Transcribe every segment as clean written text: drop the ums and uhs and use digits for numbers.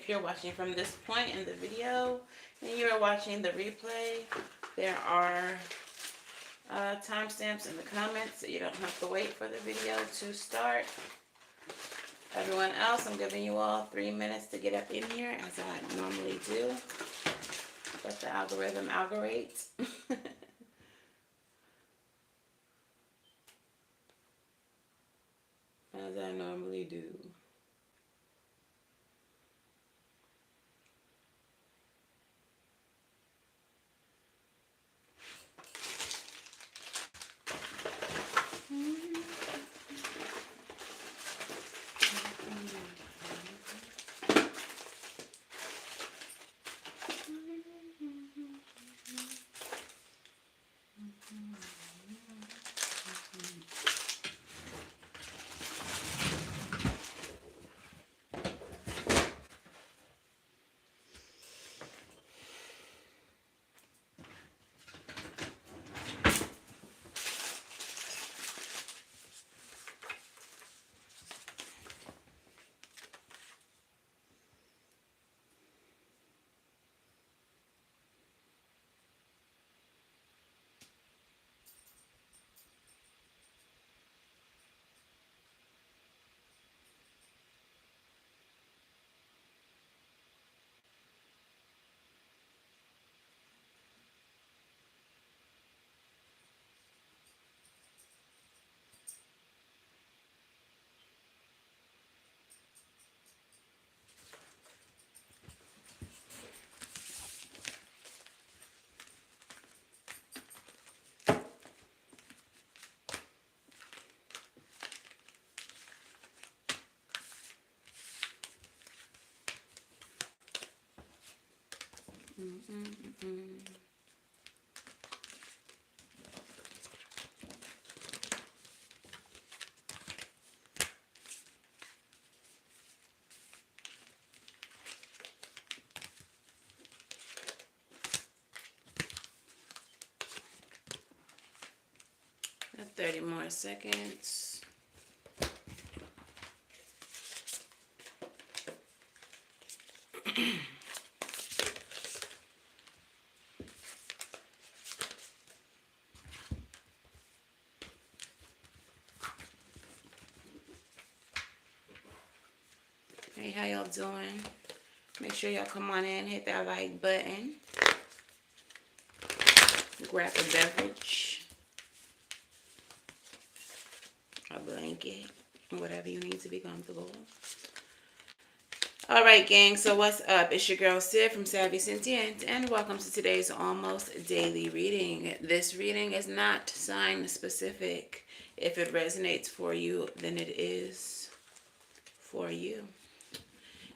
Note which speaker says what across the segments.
Speaker 1: if you're watching from this point in the video and you're watching the replay, there are timestamps in the comments, so you don't have to wait for the video to start. Everyone else, I'm giving you all 3 minutes to get up in here, as I normally do. Let the algorithm algorate. As I normally do. Mm-mm-mm. 30 more seconds. Hey, how y'all doing? Make sure y'all come on in, hit that like button. Grab a beverage, a blanket, whatever you need to be comfortable. All right, gang, so what's up? It's your girl Sid from Savvy Sentient, and welcome to today's almost daily reading. This reading is not sign specific. If it resonates for you, then it is for you.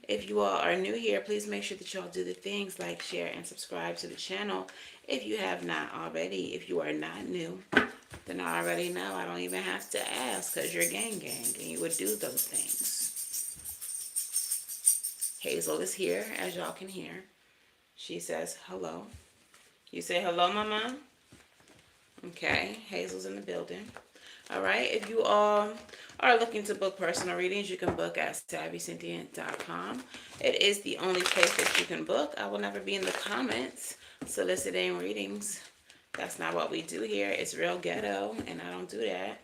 Speaker 1: If you all are new here, please make sure that y'all do the things like share and subscribe to the channel if you have not already. If you are not new, then I already know. I don't even have to ask because you're gang, and you would do those things. Hazel is here, as y'all can hear. She says hello. You say hello, mama? Okay, Hazel's in the building. All right, if you all are looking to book personal readings, you can book at SavvySentient.com. It is the only place that you can book. I will never be in the comments soliciting readings. That's not what we do here. It's real ghetto, and I don't do that.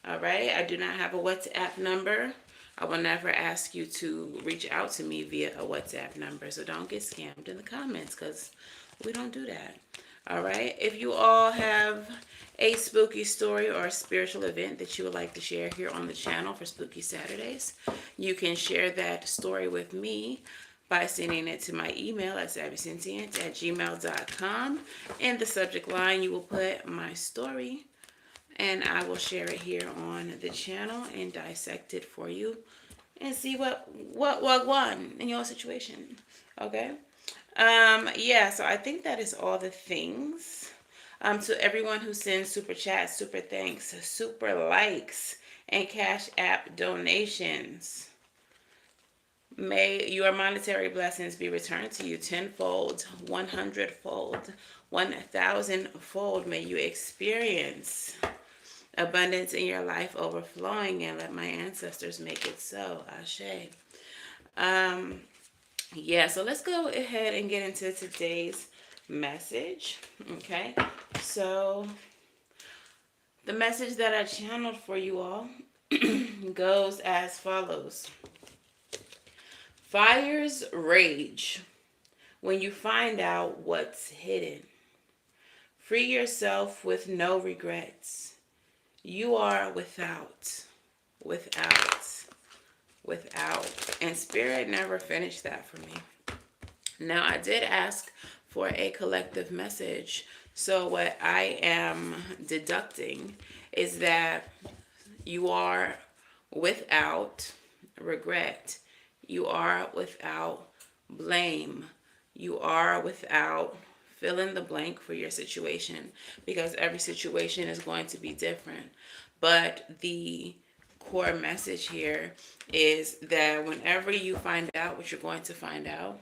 Speaker 1: All right, I do not have a WhatsApp number. I will never ask you to reach out to me via a WhatsApp number, so don't get scammed in the comments because we don't do that. All right, if you all have a spooky story or a spiritual event that you would like to share here on the channel for Spooky Saturdays, you can share that story with me by sending it to my email at savvysentient@gmail.com. In the subject line, you will put my story, and I will share it here on the channel and dissect it for you and see what won in your situation. Okay? Yeah, so I think that is all the things. To everyone who sends super chats, super thanks, super likes, and Cash App donations, may your monetary blessings be returned to you tenfold, 100-fold, 1,000-fold. May you experience abundance in your life overflowing, and let my ancestors make it so. Ashe. Yeah, so let's go ahead and get into today's message. Okay, so the message that I channeled for you all goes as follows. Fires rage when you find out what's hidden. Free yourself with no regrets. You are without, without. And Spirit never finished that for me. Now, I did ask for a collective message. So, what I am deducting is that you are without regret. You are without blame. You are without fill in the blank for your situation, because every situation is going to be different. But the core message here is that whenever you find out what you're going to find out,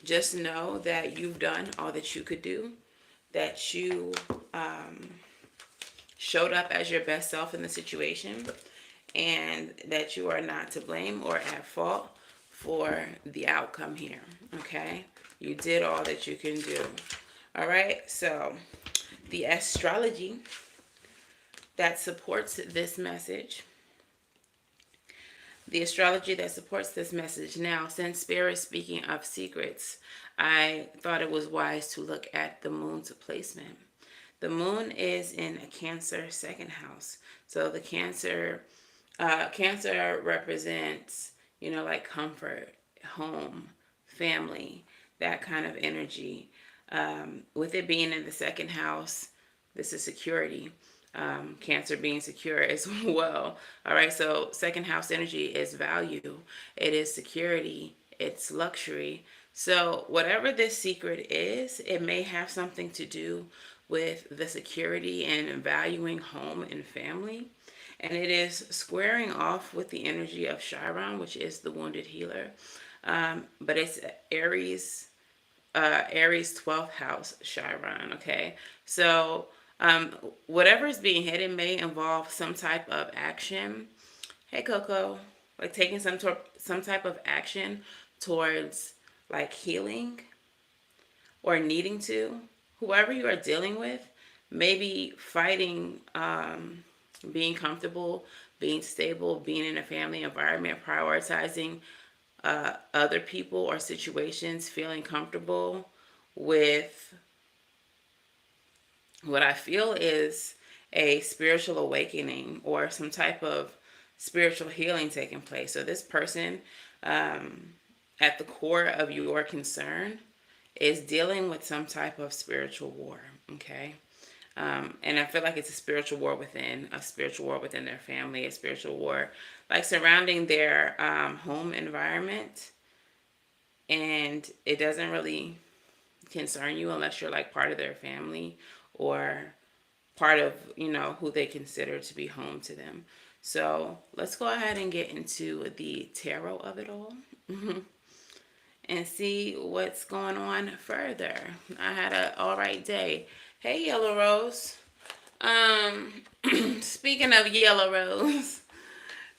Speaker 1: just know that you've done all that you could do, that you showed up as your best self in the situation, and that you are not to blame or at fault for the outcome here. Okay? You did all that you can do. All right? So, the astrology that supports this message. The astrology that supports this message. Now, since Spirit is speaking of secrets, I thought it was wise to look at the moon's placement. The moon is in a Cancer second house. So the Cancer represents, like comfort, home, family, that kind of energy. With it being in the second house, this is security. Cancer being secure as well. All right, so second house energy is value. It is security. It's luxury. So whatever this secret is, it may have something to do with the security and valuing home and family. And it is squaring off with the energy of Chiron, which is the wounded healer. But it's Aries 12th house Chiron, okay? So whatever is being hidden may involve some type of action. Hey, Coco. Like taking some type of action towards like healing or needing to. Whoever you are dealing with, maybe fighting being comfortable, being stable, being in a family environment, prioritizing other people or situations, feeling comfortable with what I feel is a spiritual awakening or some type of spiritual healing taking place. So this person, at the core of your concern, is dealing with some type of spiritual war, okay? And I feel like it's a spiritual war within their family, a spiritual war like surrounding their home environment. And it doesn't really concern you unless you're like part of their family or part of, who they consider to be home to them. So let's go ahead and get into the tarot of it all. And see what's going on further. I had an all right day. Hey, Yellow Rose. Speaking of Yellow Rose,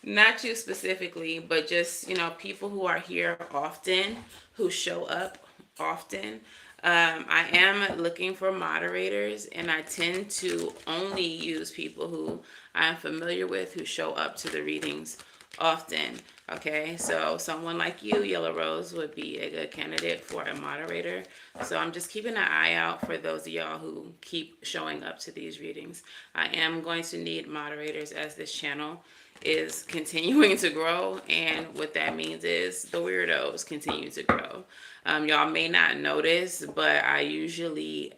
Speaker 1: not you specifically, but just, people who are here often, who show up often. I am looking for moderators, and I tend to only use people who I'm familiar with, who show up to the readings often. Okay, so someone like you, Yellow Rose, would be a good candidate for a moderator. So I'm just keeping an eye out for those of y'all who keep showing up to these readings. I am going to need moderators as this channel is continuing to grow, and what that means is the weirdos continue to grow. Y'all may not notice, but I usually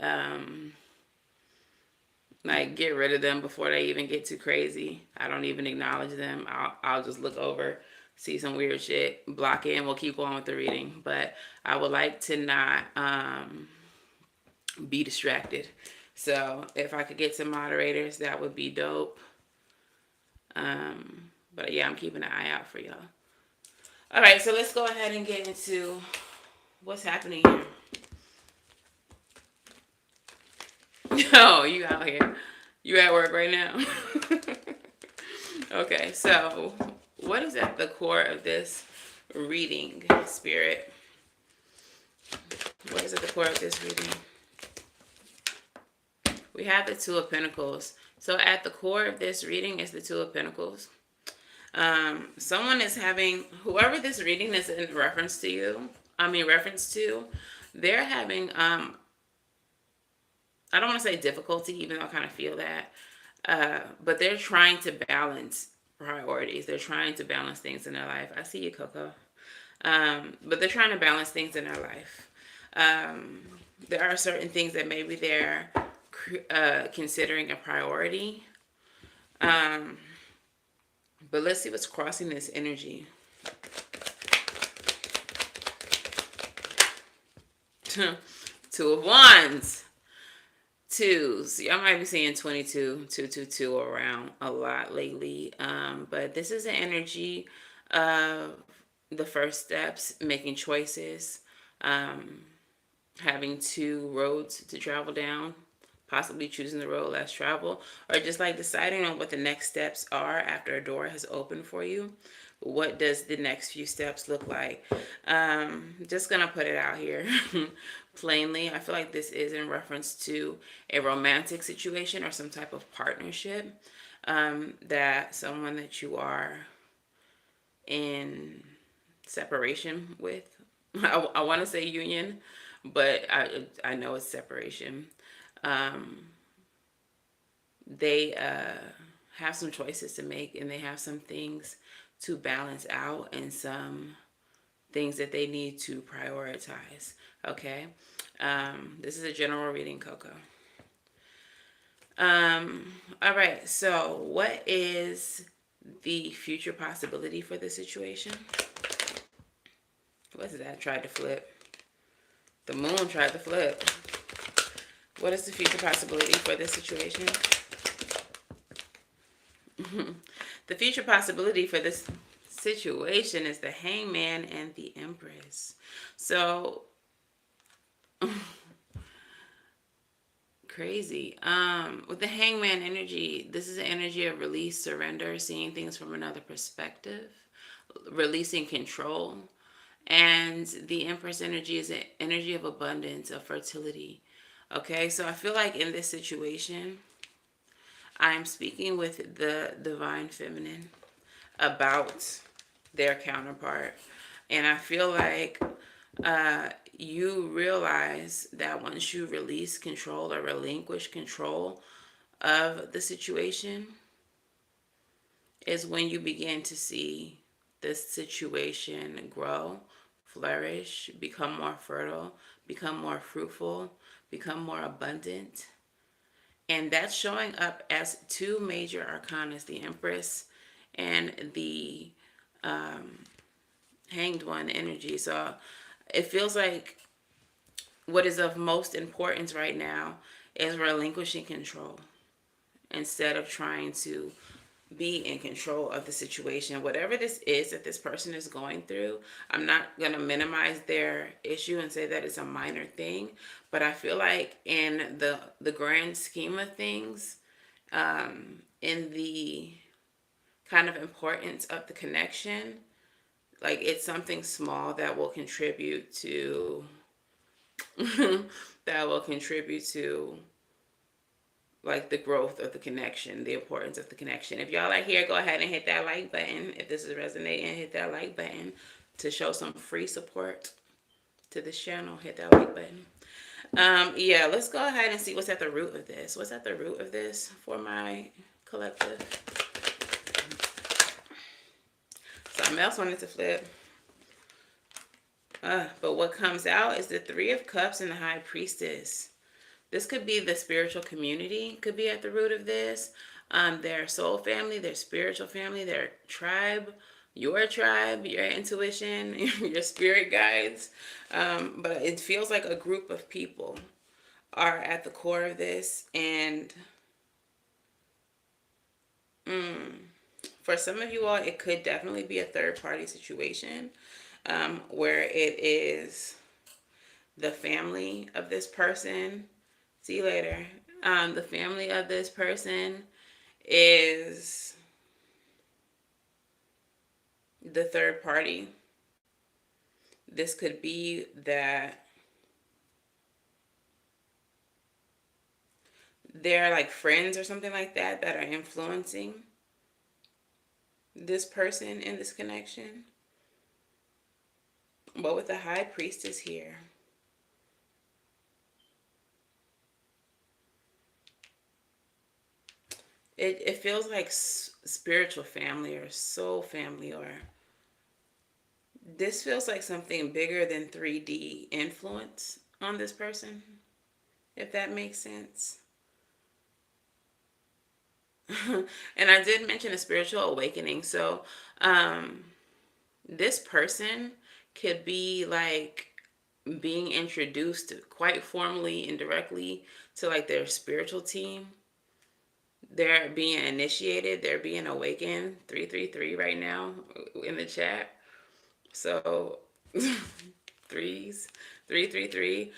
Speaker 1: like get rid of them before they even get too crazy. I don't even acknowledge them. I'll just look over, see some weird shit, block it, and we'll keep going with the reading. But I would like to not be distracted. So if I could get some moderators, that would be dope. But yeah, I'm keeping an eye out for y'all. All right, so let's go ahead and get into what's happening here. Oh, you out here. You at work right now. Okay, so what is at the core of this reading, Spirit? What is at the core of this reading? We have the Two of Pentacles. So at the core of this reading is the Two of Pentacles. Someone is having, whoever this reading is in reference to, they're having, I don't want to say difficulty, even though I kind of feel that, but they're trying to balance priorities. They're trying to balance things in their life. I see you, Coco. But they're trying to balance things in their life. There are certain things that maybe they're considering a priority. But let's see what's crossing this energy. Two of Wands. Twos. Y'all might be seeing 22, 222 around a lot lately. But this is an energy of the first steps, making choices, having two roads to travel down, possibly choosing the road less traveled, or just like deciding on what the next steps are after a door has opened for you. What does the next few steps look like? Just gonna put it out here plainly. I feel like this is in reference to a romantic situation or some type of partnership, that someone that you are in separation with. I want to say union, but I know it's separation. They have some choices to make, and they have some things to balance out and some things that they need to prioritize. Okay. This is a general reading, Coco. All right. So what is the future possibility for this situation? What is that? Tried to flip. The moon tried to flip. What is the future possibility for this situation? The future possibility for this situation is the Hangman and the Empress. So, crazy. With the Hangman energy, this is an energy of release, surrender, seeing things from another perspective, releasing control. And the Empress energy is an energy of abundance, of fertility. Okay, so I feel like in this situation, I am speaking with the divine feminine about their counterpart. And I feel like you realize that once you release control or relinquish control of the situation, is when you begin to see this situation grow, flourish, become more fertile, become more fruitful, become more abundant. And that's showing up as two major arcanas, the Empress and the Hanged One energy. So it feels like what is of most importance right now is relinquishing control instead of trying to be in control of the situation. Whatever this is that this person is going through, I'm not going to minimize their issue and say that it's a minor thing, but I feel like in the grand scheme of things, in the kind of importance of the connection, like it's something small that will contribute to that will contribute to like the growth of the connection, the importance of the connection. If y'all are here, go ahead and hit that like button. If this is resonating, hit that like button to show some free support to this channel. Hit that like button. Yeah, let's go ahead and see what's at the root of this. What's at the root of this for my collective? Something else wanted to flip. But what comes out is the Three of Cups and the High Priestess. This could be the spiritual community, could be at the root of this. Their soul family, their spiritual family, their tribe, your intuition, your spirit guides. But it feels like a group of people are at the core of this. And for some of you all, it could definitely be a third-party situation where it is the family of this person. See you later. The family of this person is the third party. This could be that they're like friends or something like that that are influencing this person in this connection. But with the high priestess here, it feels like spiritual family or soul family, or this feels like something bigger than 3D influence on this person, if that makes sense. And I did mention a spiritual awakening. So, um, this person could be like being introduced quite formally and directly to like their spiritual team. They're being initiated, they're being awakened. 333 right now in the chat. So threes, 333.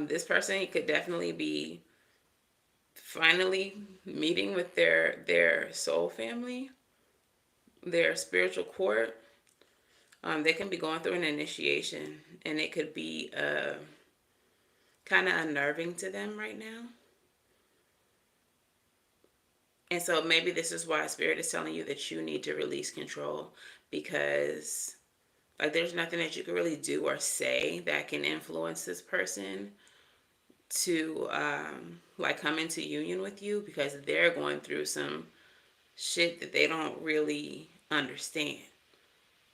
Speaker 1: This person could definitely be finally meeting with their soul family, their spiritual court. They can be going through an initiation, and it could be kind of unnerving to them right now. And so maybe this is why Spirit is telling you that you need to release control, because like there's nothing that you can really do or say that can influence this person to like come into union with you, because they're going through some shit that they don't really understand.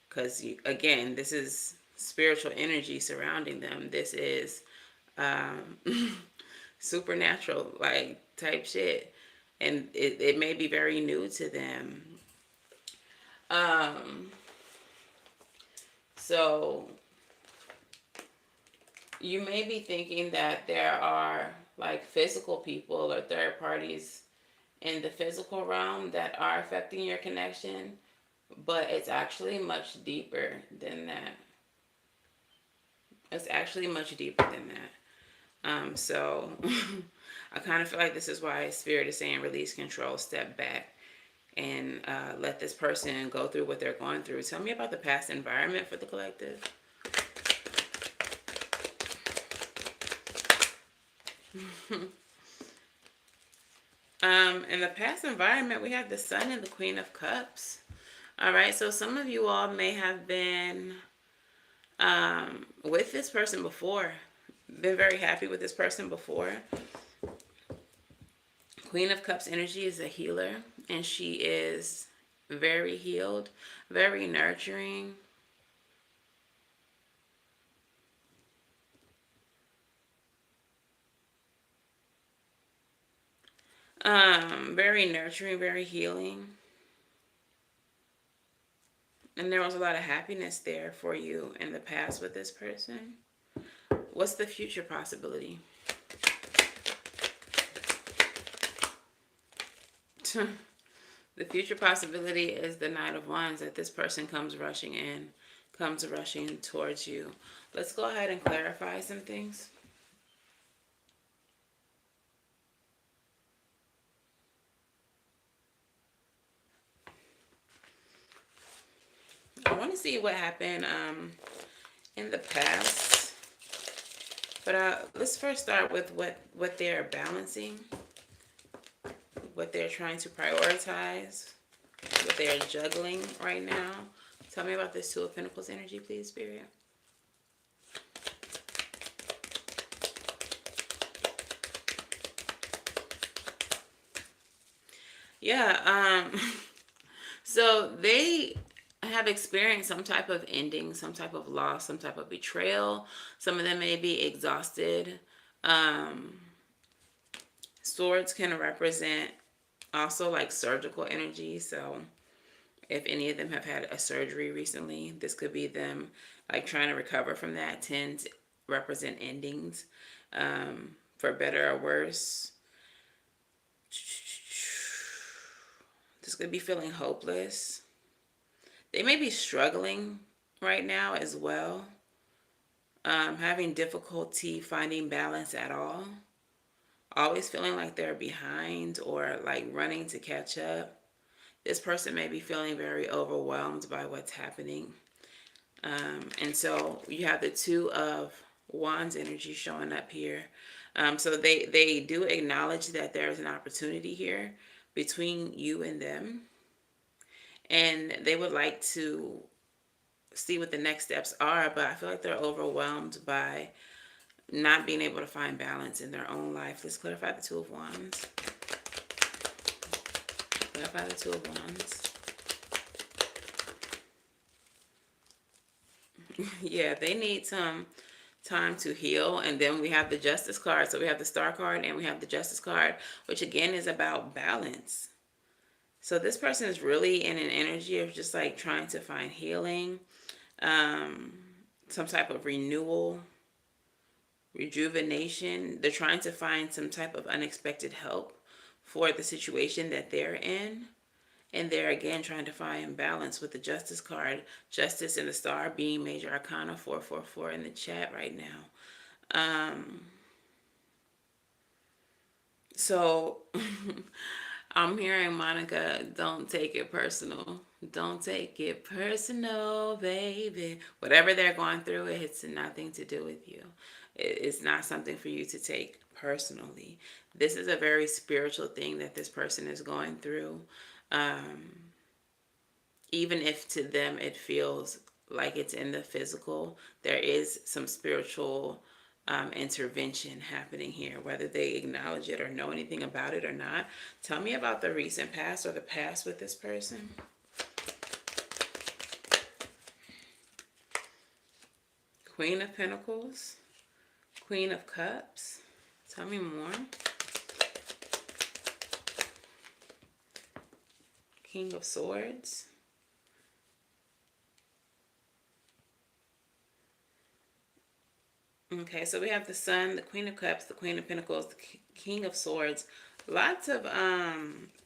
Speaker 1: Because again, this is spiritual energy surrounding them. This is supernatural like type shit, and it may be very new to them. um so you may be thinking that there are like physical people or third parties in the physical realm that are affecting your connection, but it's actually much deeper than that. It's actually much deeper than that. So I kind of feel like this is why Spirit is saying release control, step back, and let this person go through what they're going through. Tell me about the past environment for the collective. In the past environment, we have the Sun and the Queen of Cups. All right, so some of you all may have been with this person before, been very happy with this person before. Queen of Cups energy is a healer, and she is very healed, very nurturing. Very nurturing, very healing. And there was a lot of happiness there for you in the past with this person. What's the future possibility? The future possibility is the Knight of Wands, that this person comes rushing in, comes rushing towards you. Let's go ahead and clarify some things. I want to see what happened in the past. But let's first start with what they're balancing, what they're trying to prioritize, what they're juggling right now. Tell me about this Two of Pentacles energy, please, Spirit. Yeah, so they have experienced some type of ending, some type of loss, some type of betrayal. Some of them may be exhausted. Swords can represent also like surgical energy. So if any of them have had a surgery recently, this could be them like trying to recover from that. Tens represent endings, for better or worse. This could be feeling hopeless. They may be struggling right now as well, having difficulty finding balance at all, always feeling like they're behind or like running to catch up. This person may be feeling very overwhelmed by what's happening. And so you have the Two of Wands energy showing up here. So they do acknowledge that there's an opportunity here between you and them, and they would like to see what the next steps are, but I feel like they're overwhelmed by not being able to find balance in their own life. Let's clarify the Two of Wands. Clarify the Two of Wands. Yeah, they need some time to heal. And then we have the Justice card. So we have the Star card and we have the Justice card, which again is about balance. So this person is really in an energy of just like trying to find healing, some type of renewal, rejuvenation. They're trying to find some type of unexpected help for the situation that they're in. And they're again trying to find balance with the Justice card. Justice and the Star being major arcana 444 in the chat right now. So I'm hearing Monica, don't take it personal. Don't take it personal, baby. Whatever they're going through, it's nothing to do with you. It's not something for you to take personally. This is a very spiritual thing that this person is going through. Even if to them it feels like it's in the physical, there is some spiritual intervention happening here, whether they acknowledge it or know anything about it or not. Tell me about the recent past or the past with this person. Queen of Pentacles, Queen of Cups. Tell me more. King of Swords. Okay, so we have the Sun, the Queen of Cups, the Queen of Pentacles, the King of Swords. Lots of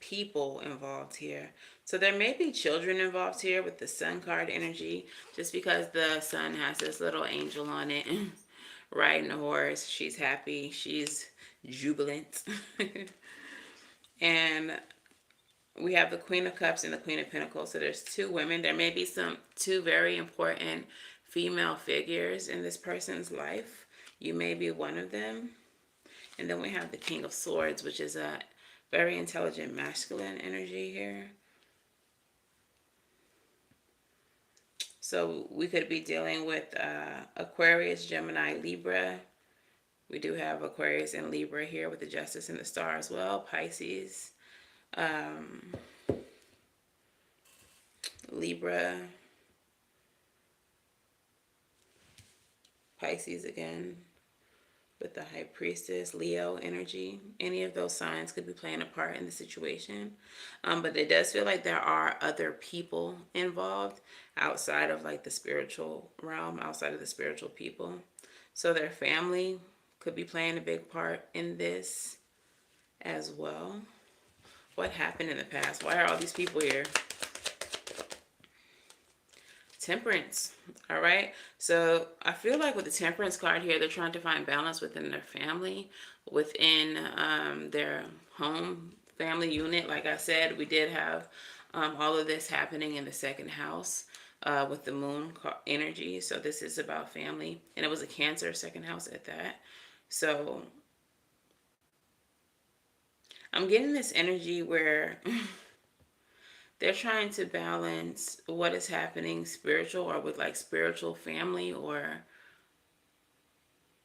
Speaker 1: people involved here. So there may be children involved here with the Sun card energy, just because the Sun has this little angel on it riding a horse. She's happy. She's jubilant. And we have the Queen of Cups and the Queen of Pentacles. So there's two women. There may be two very important female figures in this person's life. You may be one of them. And then we have the King of Swords, which is a very intelligent masculine energy here. So we could be dealing with Aquarius, Gemini, Libra. We do have Aquarius and Libra here with the Justice and the Star as well. Pisces. Libra. Pisces again with the High Priestess, Leo energy. Any of those signs could be playing a part in the situation. But it does feel like there are other people involved outside of like the spiritual realm, outside of the spiritual people. So their family could be playing a big part in this as well. What happened in the past? Why are all these people here? Temperance. All right. So I feel like with the Temperance card here, they're trying to find balance within their family, within their home family unit. Like I said, we did have all of this happening in the second house with the moon energy. So this is about family. And it was a Cancer second house at that. So I'm getting this energy where they're trying to balance what is happening spiritual or with like spiritual family or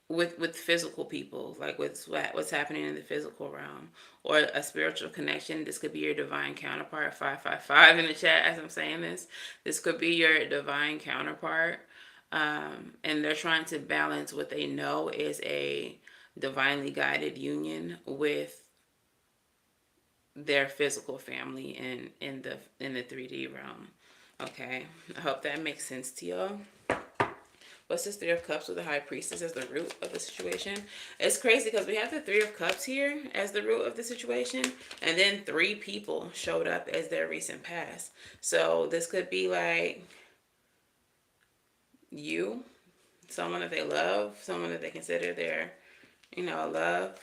Speaker 1: with physical people, like with what's happening in the physical realm or a spiritual connection. This could be your divine counterpart, 555 in the chat as I'm saying this. This could be your divine counterpart. And they're trying to balance what they know is a divinely guided union with their physical family in the 3D realm. Okay, I hope that makes sense to y'all. What's this Three of Cups with the High Priestess as the root of the situation? It's crazy because we have the Three of Cups here as the root of the situation, and then 3 people showed up as their recent past. So this could be like you, someone that they love, someone that they consider their, love.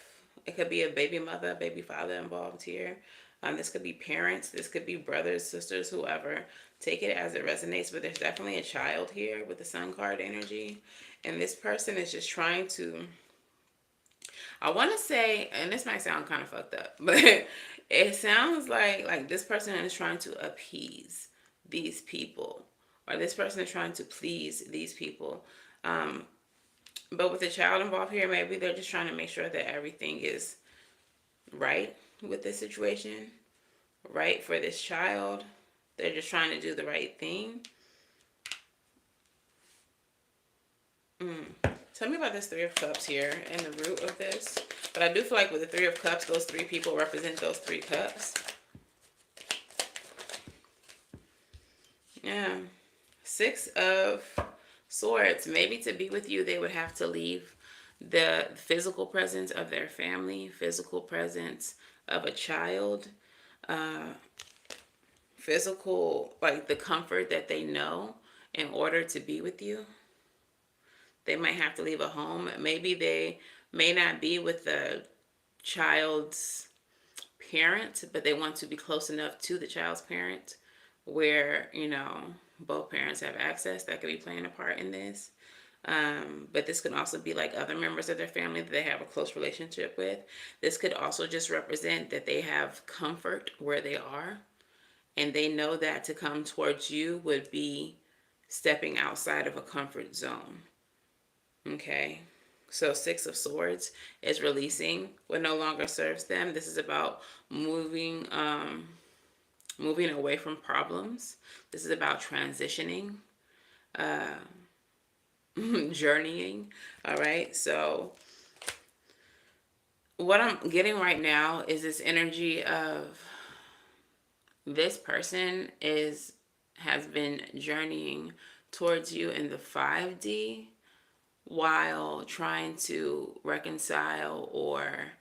Speaker 1: It could be a baby mother, baby father involved here. This could be parents. This could be brothers, sisters, whoever. Take it as it resonates. But there's definitely a child here with the Sun card energy. And this person is just trying to... I want to say, and this might sound kind of fucked up, but it sounds like this person is trying to appease these people, or this person is trying to please these people. Um, but with the child involved here, maybe they're just trying to make sure that everything is right with this situation, right for this child. They're just trying to do the right thing. Tell me about this Three of Cups here and the root of this. But I do feel like with the Three of Cups, those three people represent those three cups. Yeah. Six of Swords. Maybe to be with you, they would have to leave the physical presence of their family, physical presence of a child, physical, like the comfort that they know in order to be with you. They might have to leave a home. Maybe they may not be with the child's parent, but they want to be close enough to the child's parent where, both parents have access. That could be playing a part in this. But this could also be like other members of their family that they have a close relationship with. This could also just represent that they have comfort where they are, and they know that to come towards you would be stepping outside of a comfort zone. Okay. So Six of Swords is releasing what no longer serves them. This is about moving away from problems. This is about transitioning, journeying. All right. So what I'm getting right now is this energy of this person has been journeying towards you in the 5D while trying to reconcile or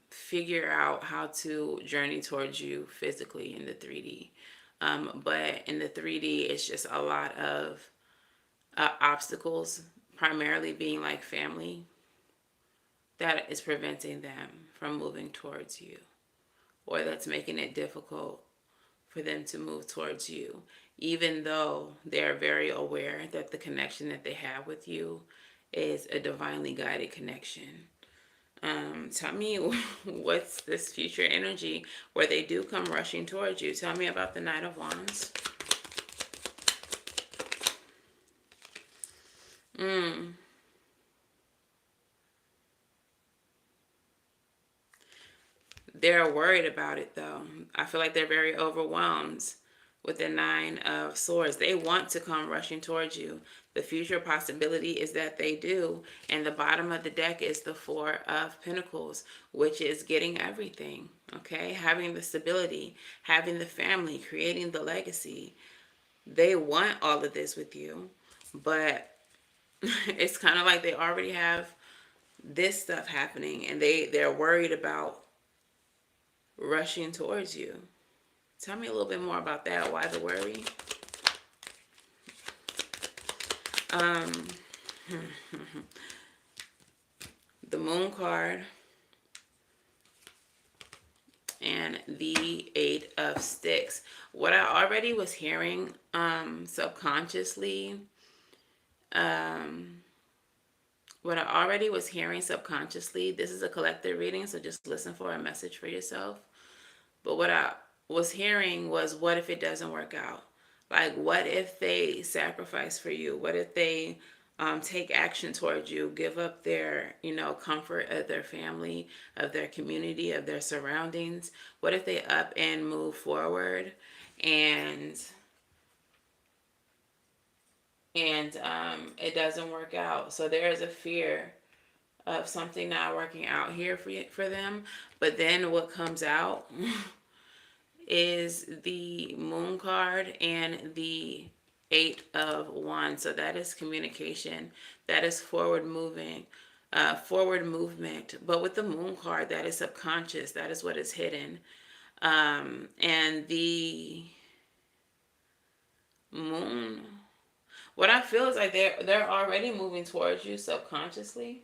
Speaker 1: figure out how to journey towards you physically in the 3D. But in the 3D, it's just a lot of obstacles, primarily being like family, that is preventing them from moving towards you, or that's making it difficult for them to move towards you, even though they're very aware that the connection that they have with you is a divinely guided connection. Tell me what's this future energy where they do come rushing towards you. Tell me about the Knight of Wands. They're worried about it though. I feel like they're very overwhelmed with the Nine of Swords. They want to come rushing towards you. The future possibility is that they do. And the bottom of the deck is the Four of Pentacles, which is getting everything. Okay? Having the stability, having the family, creating the legacy. They want all of this with you, but it's kind of like they already have this stuff happening, and they're worried about rushing towards you. Tell me a little bit more about that. Why the worry? The Moon card and the Eight of Sticks. What I already was hearing subconsciously, this is a collective reading, so just listen for a message for yourself. But what I was hearing was, what if it doesn't work out? Like, what if they sacrifice for you? What if they take action towards you, give up their, comfort of their family, of their community, of their surroundings? What if they up and move forward and it doesn't work out? So there is a fear of something not working out here for them. But then what comes out is the Moon card and the Eight of Wands. So that is communication. That is forward movement. But with the Moon card, that is subconscious. That is what is hidden. And the Moon, what I feel is like they're already moving towards you subconsciously,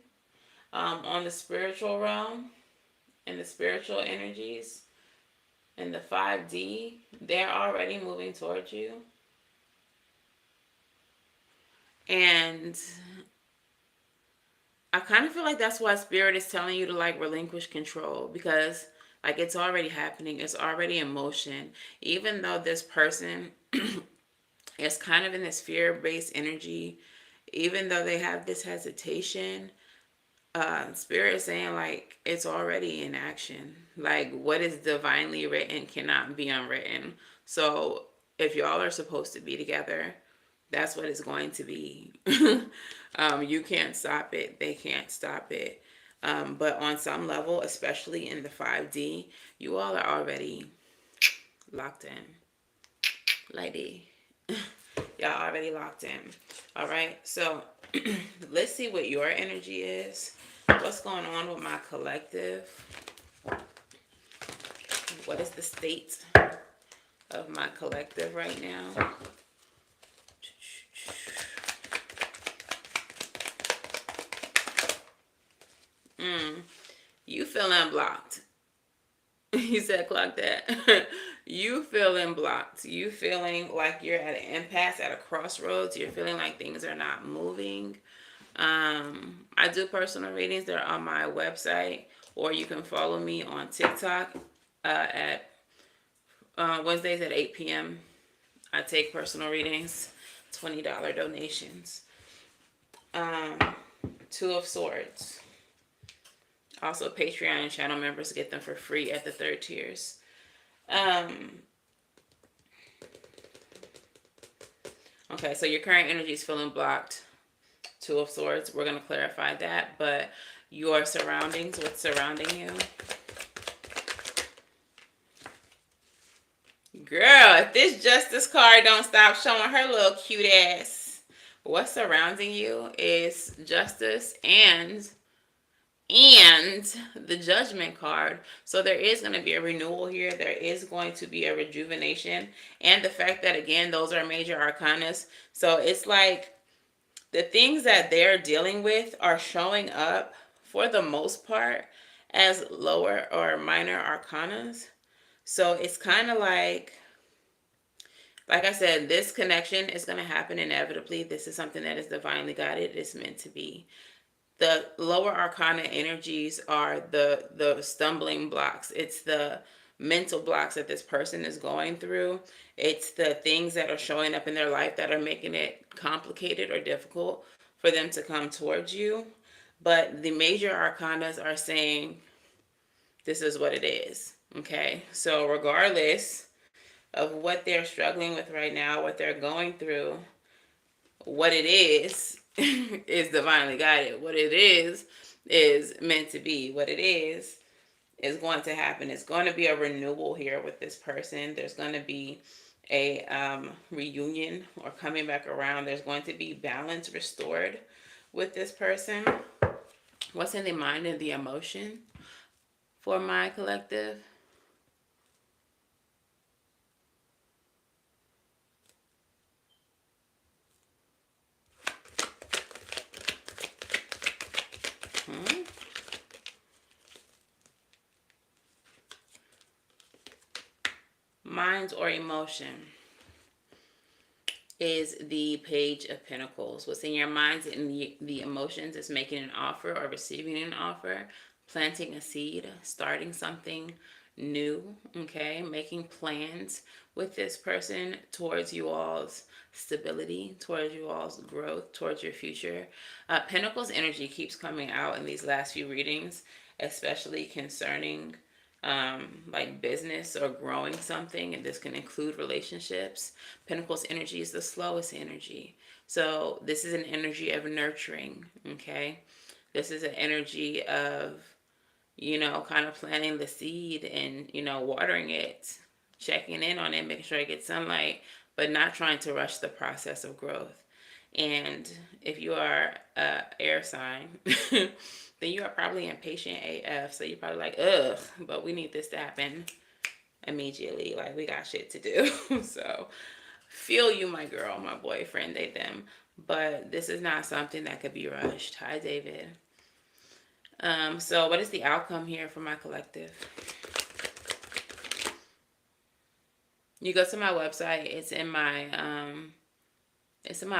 Speaker 1: on the spiritual realm and the spiritual energies. In the 5D, they're already moving towards you. And I kind of feel like that's why Spirit is telling you to like relinquish control, because like it's already happening, it's already in motion. Even though this person is kind of in this fear-based energy, even though they have this hesitation, Spirit is saying like it's already in action. Like what is divinely written cannot be unwritten. So if y'all are supposed to be together, that's what it's going to be. You can't stop it. They can't stop it. But on some level, especially in the 5D, you all are already locked in. Lady. Y'all already locked in. All right. So let's see what your energy is. What's going on with my collective? What is the state of my collective right now? You feeling blocked. He said clock that. You feeling blocked. You feeling like you're at an impasse, at a crossroads. You're feeling like things are not moving. I do personal readings. They're on my website, or you can follow me on TikTok at Wednesdays at 8 p.m. I take personal readings, $20 donations. Two of Swords. Also, Patreon and channel members get them for free at the 3rd tiers. Okay, so your current energy is feeling blocked. Two of Swords. We're going to clarify that. But your surroundings, what's surrounding you? Girl, if this Justice card don't stop showing her little cute ass, what's surrounding you is Justice and the Judgment card. So there is going to be a renewal here. There is going to be a rejuvenation. And the fact that, again, those are major arcanas. So it's like the things that they're dealing with are showing up for the most part as lower or minor arcanas. So it's kind of like I said, this connection is going to happen inevitably. This is something that is divinely guided. It's meant to be. The lower arcana energies are the stumbling blocks. It's the mental blocks that this person is going through. It's the things that are showing up in their life that are making it complicated or difficult for them to come towards you. But the major arcanas are saying this is what it is. Okay, so regardless of what they're struggling with right now, what they're going through, what it is is divinely guided. What it is meant to be. What it is going to happen. It's going to be a renewal here with this person. There's going to be a reunion or coming back around. There's going to be balance restored with this person. What's in the mind and the emotion for my collective? Minds or emotion is the Page of Pentacles. What's in your minds and the emotions is making an offer or receiving an offer, planting a seed, starting something new, okay? Making plans with this person towards you all's stability, towards you all's growth, towards your future. Pentacles energy keeps coming out in these last few readings, especially concerning like business or growing something, and this can include relationships. Pentacles energy is the slowest energy. So this is an energy of nurturing, okay? This is an energy of, kind of planting the seed and, watering it, checking in on it, making sure it gets sunlight, but not trying to rush the process of growth. And if you are a air sign, then you are probably impatient AF. So you're probably like, ugh, but we need this to happen immediately. Like, we got shit to do. So feel you, my girl, my boyfriend, they, them. But this is not something that could be rushed. Hi, David. So what is the outcome here for my collective? You go to my website. It's in my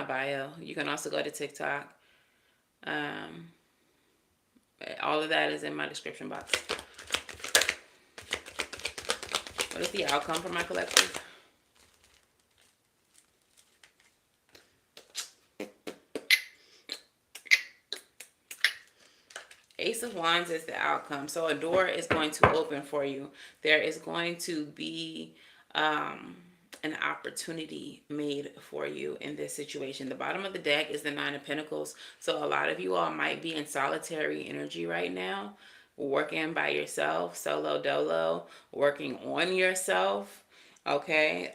Speaker 1: bio. You can also go to TikTok. All of that is in my description box. What is the outcome for my collective? Ace of Wands is the outcome. So a door is going to open for you. There is going to be an opportunity made for you in this situation. The bottom of the deck is the Nine of Pentacles. So a lot of you all might be in solitary energy right now, working by yourself, solo dolo, working on yourself, okay?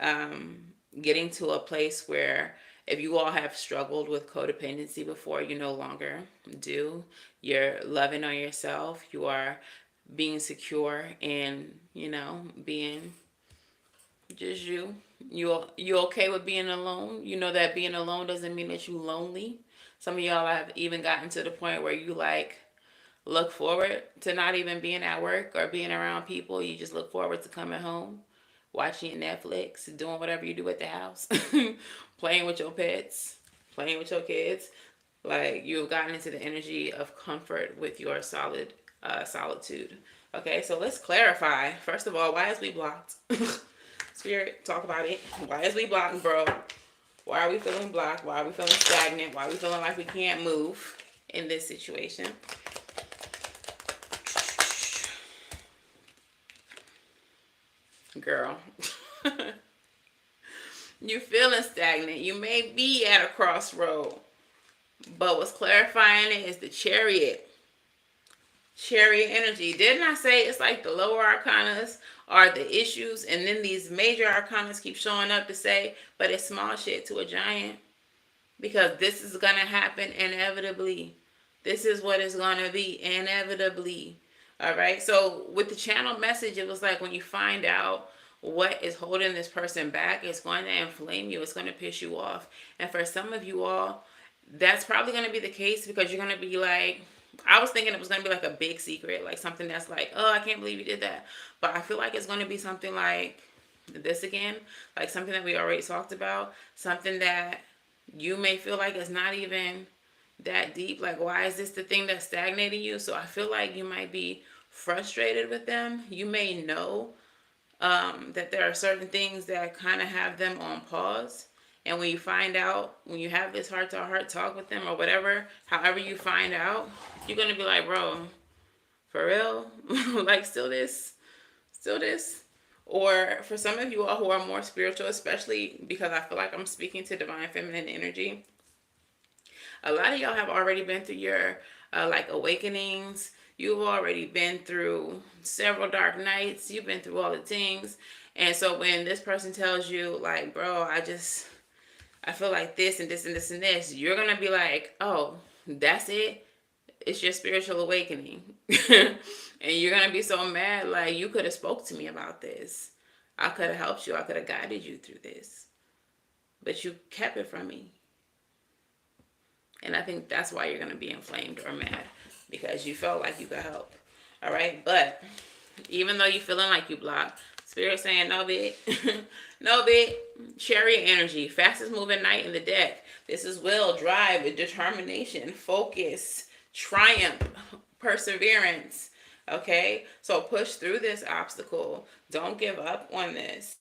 Speaker 1: Getting to a place where if you all have struggled with codependency before, you no longer do. You're loving on yourself. You are being secure and, you know, being just you. You okay with being alone? You know that being alone doesn't mean that you lonely. Some of y'all have even gotten to the point where you like look forward to not even being at work or being around people. You just look forward to coming home, watching Netflix, doing whatever you do at the house, playing with your pets, playing with your kids. Like you've gotten into the energy of comfort with your solitude. Okay, so let's clarify. First of all, why is we blocked? Spirit, talk about it. Why is we blocked, bro? Why are we feeling blocked? Why are we feeling stagnant? Why are we feeling like we can't move in this situation? Girl. You're feeling stagnant. You may be at a crossroad. But what's clarifying it is the Chariot. Chariot energy. Didn't I say it's like the lower arcanas are the issues, and then these major arcanas keep showing up to say, but it's small shit to a giant? Because this is going to happen inevitably. This is what it's going to be inevitably. All right. So with the channel message, it was like when you find out what is holding this person back, it's going to inflame you. It's going to piss you off. And for some of you all, that's probably going to be the case because you're going to be like, I was thinking it was going to be like a big secret, like something that's like, oh, I can't believe you did that. But I feel like it's going to be something like this again, like something that we already talked about, something that you may feel like is not even that deep. Like, why is this the thing that's stagnating you? So I feel like you might be frustrated with them. You may know that there are certain things that kind of have them on pause. And when you find out, when you have this heart-to-heart talk with them or whatever, however you find out, you're going to be like, bro, for real? Like, still this? Or for some of you all who are more spiritual, especially because I feel like I'm speaking to divine feminine energy, a lot of y'all have already been through your like awakenings. You've already been through several dark nights. You've been through all the things. And so when this person tells you like, bro, I feel like this and this and this and this, you're going to be like, oh, that's it? It's your spiritual awakening. And you're going to be so mad, like, you could have spoke to me about this. I could have helped you. I could have guided you through this. But you kept it from me. And I think that's why you're going to be inflamed or mad, because you felt like you could help. All right? But even though you're feeling like you blocked, Spirit saying, no, bit. No, bit. Chariot energy. Fastest moving knight in the deck. This is will, drive, determination, focus, triumph, perseverance. Okay? So push through this obstacle. Don't give up on this.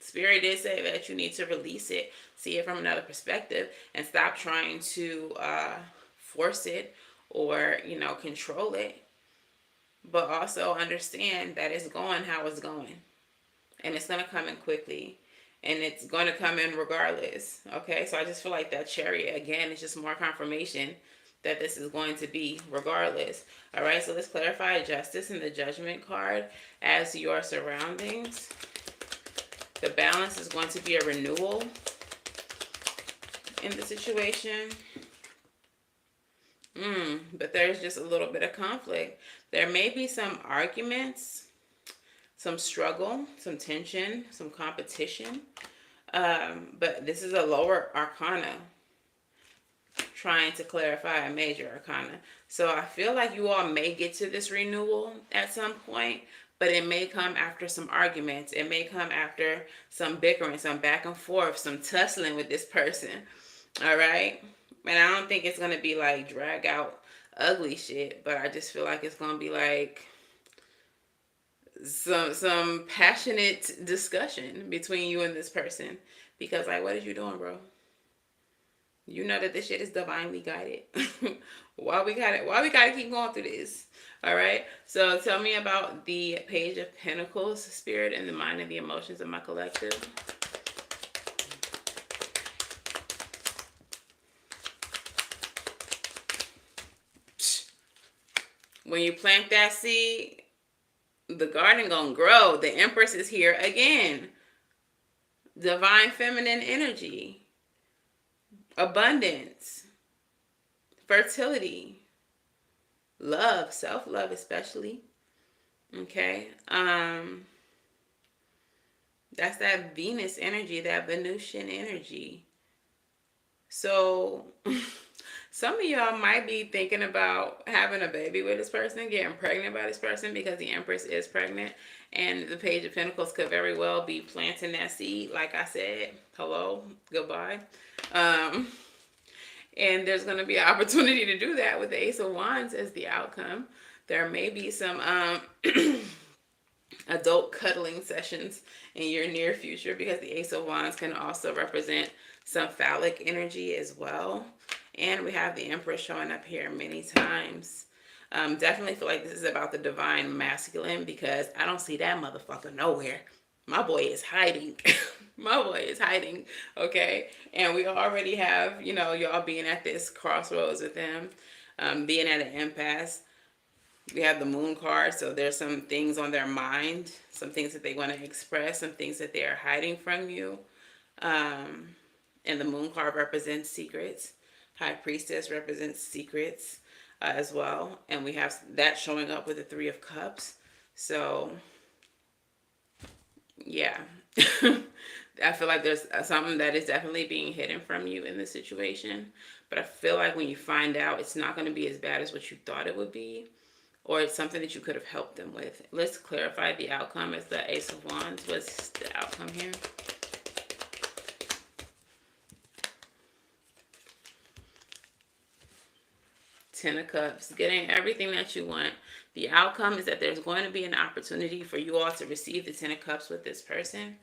Speaker 1: Spirit did say that you need to release it, see it from another perspective, and stop trying to force it or, control it. But also understand that it's going how it's going. And it's going to come in quickly. And it's going to come in regardless. Okay? So I just feel like that Chariot, again, is just more confirmation that this is going to be regardless. All right? So let's clarify Justice and the Judgment card as your surroundings. The balance is going to be a renewal in the situation. But there's just a little bit of conflict. There may be some arguments, some struggle, some tension, some competition. But this is a lower arcana trying to clarify a major arcana. So I feel like you all may get to this renewal at some point, but it may come after some arguments. It may come after some bickering, some back and forth, some tussling with this person. All right? And I don't think it's going to be like drag out ugly shit, but I just feel like it's gonna be like some passionate discussion between you and this person, because like, what are you doing, bro? You know that this shit is divinely guided. Why we gotta keep going through this? All right. So tell me about the Page of Pentacles, spirit, and the mind and the emotions of my collective. When you plant that seed, the garden gonna grow. The Empress is here again. Divine feminine energy, abundance, fertility, love, self-love especially. Okay. That's that Venus energy, that Venusian energy. So some of y'all might be thinking about having a baby with this person, getting pregnant by this person, because the Empress is pregnant. And the Page of Pentacles could very well be planting that seed. Like I said, hello, goodbye. And there's going to be an opportunity to do that with the Ace of Wands as the outcome. There may be some adult cuddling sessions in your near future, because the Ace of Wands can also represent some phallic energy as well. And we have the Empress showing up here many times. Definitely feel like this is about the divine masculine, because I don't see that motherfucker nowhere. My boy is hiding. My boy is hiding. Okay. And we already have, y'all being at this crossroads with him, being at an impasse. We have the Moon card, so there's some things on their mind, some things that they want to express, some things that they are hiding from you. And the Moon card represents secrets. High Priestess represents secrets as well. And we have that showing up with the Three of Cups. So, yeah. I feel like there's something that is definitely being hidden from you in this situation. But I feel like when you find out, it's not going to be as bad as what you thought it would be. Or it's something that you could have helped them with. Let's clarify the outcome as the Ace of Wands. What's the outcome here? Ten of Cups. Getting everything that you want. The outcome is that there's going to be an opportunity for you all to receive the Ten of Cups with this person.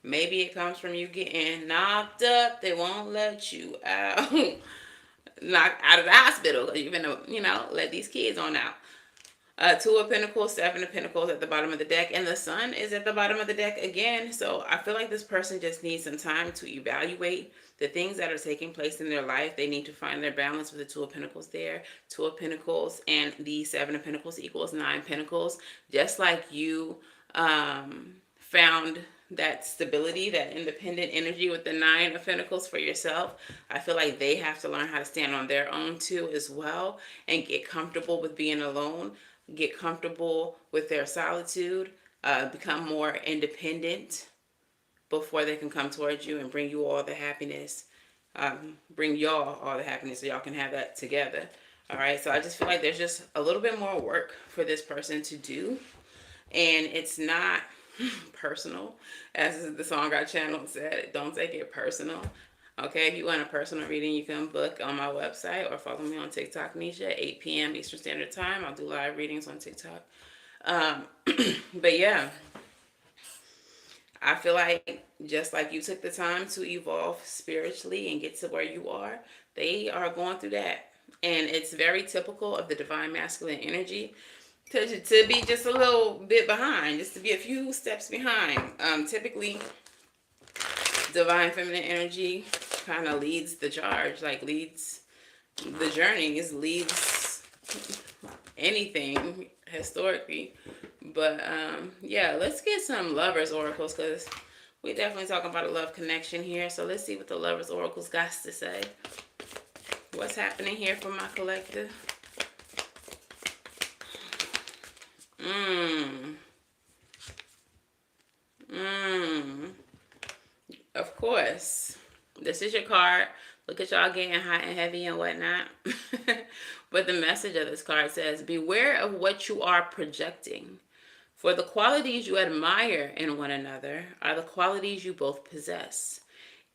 Speaker 1: Maybe it comes from you getting knocked up. They won't let you out. Knocked out of the hospital. You're going to, let these kids on out. Two of Pentacles, Seven of Pentacles at the bottom of the deck, and the Sun is at the bottom of the deck again. So I feel like this person just needs some time to evaluate the things that are taking place in their life. They need to find their balance with the Two of Pentacles there. Two of Pentacles and the Seven of Pentacles equals Nine Pentacles. Just like you found that stability, that independent energy with the Nine of Pentacles for yourself, I feel like they have to learn how to stand on their own too as well, and get comfortable with being alone, get comfortable with their solitude, become more independent before they can come towards you and bring you all the happiness, bring y'all all the happiness so y'all can have that together. All right, so I just feel like there's just a little bit more work for this person to do, and it's not personal, as the song I channeled said. Don't take it personal. Okay, if you want a personal reading, you can book on my website or follow me on TikTok, Nisha, 8 p.m. Eastern Standard Time. I'll do live readings on TikTok. But yeah, I feel like just like you took the time to evolve spiritually and get to where you are, they are going through that. And it's very typical of the divine masculine energy to be just a little bit behind, just to be a few steps behind. Typically, divine feminine energy kind of leads the charge, like leads the journeys, leads anything historically. But yeah, let's get some lovers oracles, because we're definitely talking about a love connection here. So let's see what the lovers oracles got to say. What's happening here for my collective? Of course. This is your card. Look at y'all getting hot and heavy and whatnot. But the message of this card says, beware of what you are projecting. For the qualities you admire in one another are the qualities you both possess.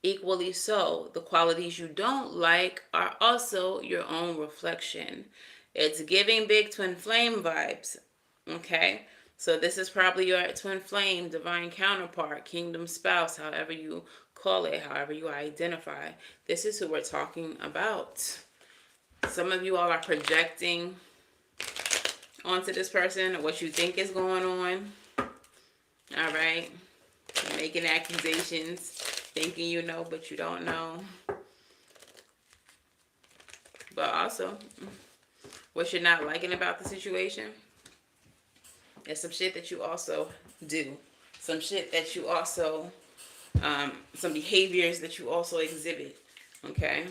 Speaker 1: Equally so, the qualities you don't like are also your own reflection. It's giving big twin flame vibes. Okay? So this is probably your twin flame, divine counterpart, kingdom spouse, however you call it, however you identify. This is who we're talking about. Some of you all are projecting onto this person what you think is going on. All right? Making accusations, thinking you know, but you don't know. But also, what you're not liking about the situation is some shit that you also do. Some shit that you also, some behaviors that you also exhibit. Okay?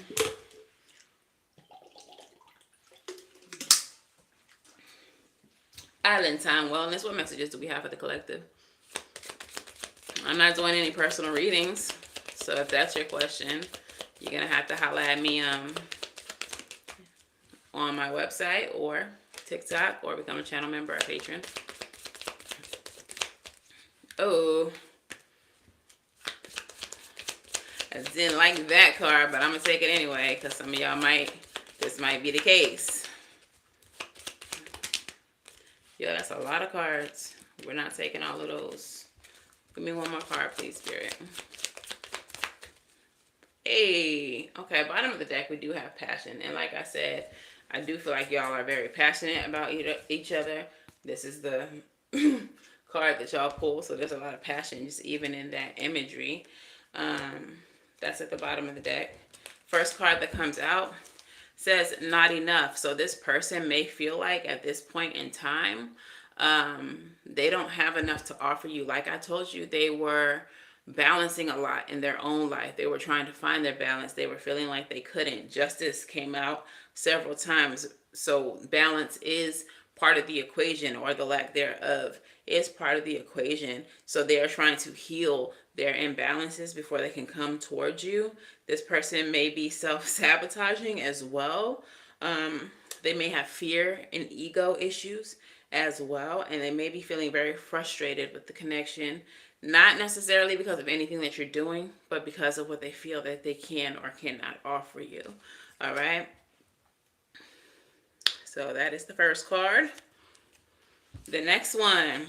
Speaker 1: Island Time Wellness. What messages do we have for the collective? I'm not doing any personal readings. So if that's your question, you're going to have to holler at me on my website or TikTok, or become a channel member or patron. Oh, I didn't like that card, but I'm going to take it anyway, because some of y'all this might be the case. Yo, that's a lot of cards. We're not taking all of those. Give me one more card, please, Spirit. Hey, okay, bottom of the deck, we do have passion. And like I said, I do feel like y'all are very passionate about each other. This is the card that y'all pull, so there's a lot of passion just even in that imagery. That's at the bottom of the deck. First card that comes out says not enough. So this person may feel like at this point in time, they don't have enough to offer you. Like I told you, they were balancing a lot in their own life. They were trying to find their balance. They were feeling like they couldn't. Justice came out several times. So balance is part of the equation, or the lack thereof is part of the equation. So they are trying to heal their imbalances before they can come towards you. This person may be self-sabotaging as well. They may have fear and ego issues as well, and they may be feeling very frustrated with the connection, not necessarily because of anything that you're doing, but because of what they feel that they can or cannot offer you. All right? So that is the first card. The next one,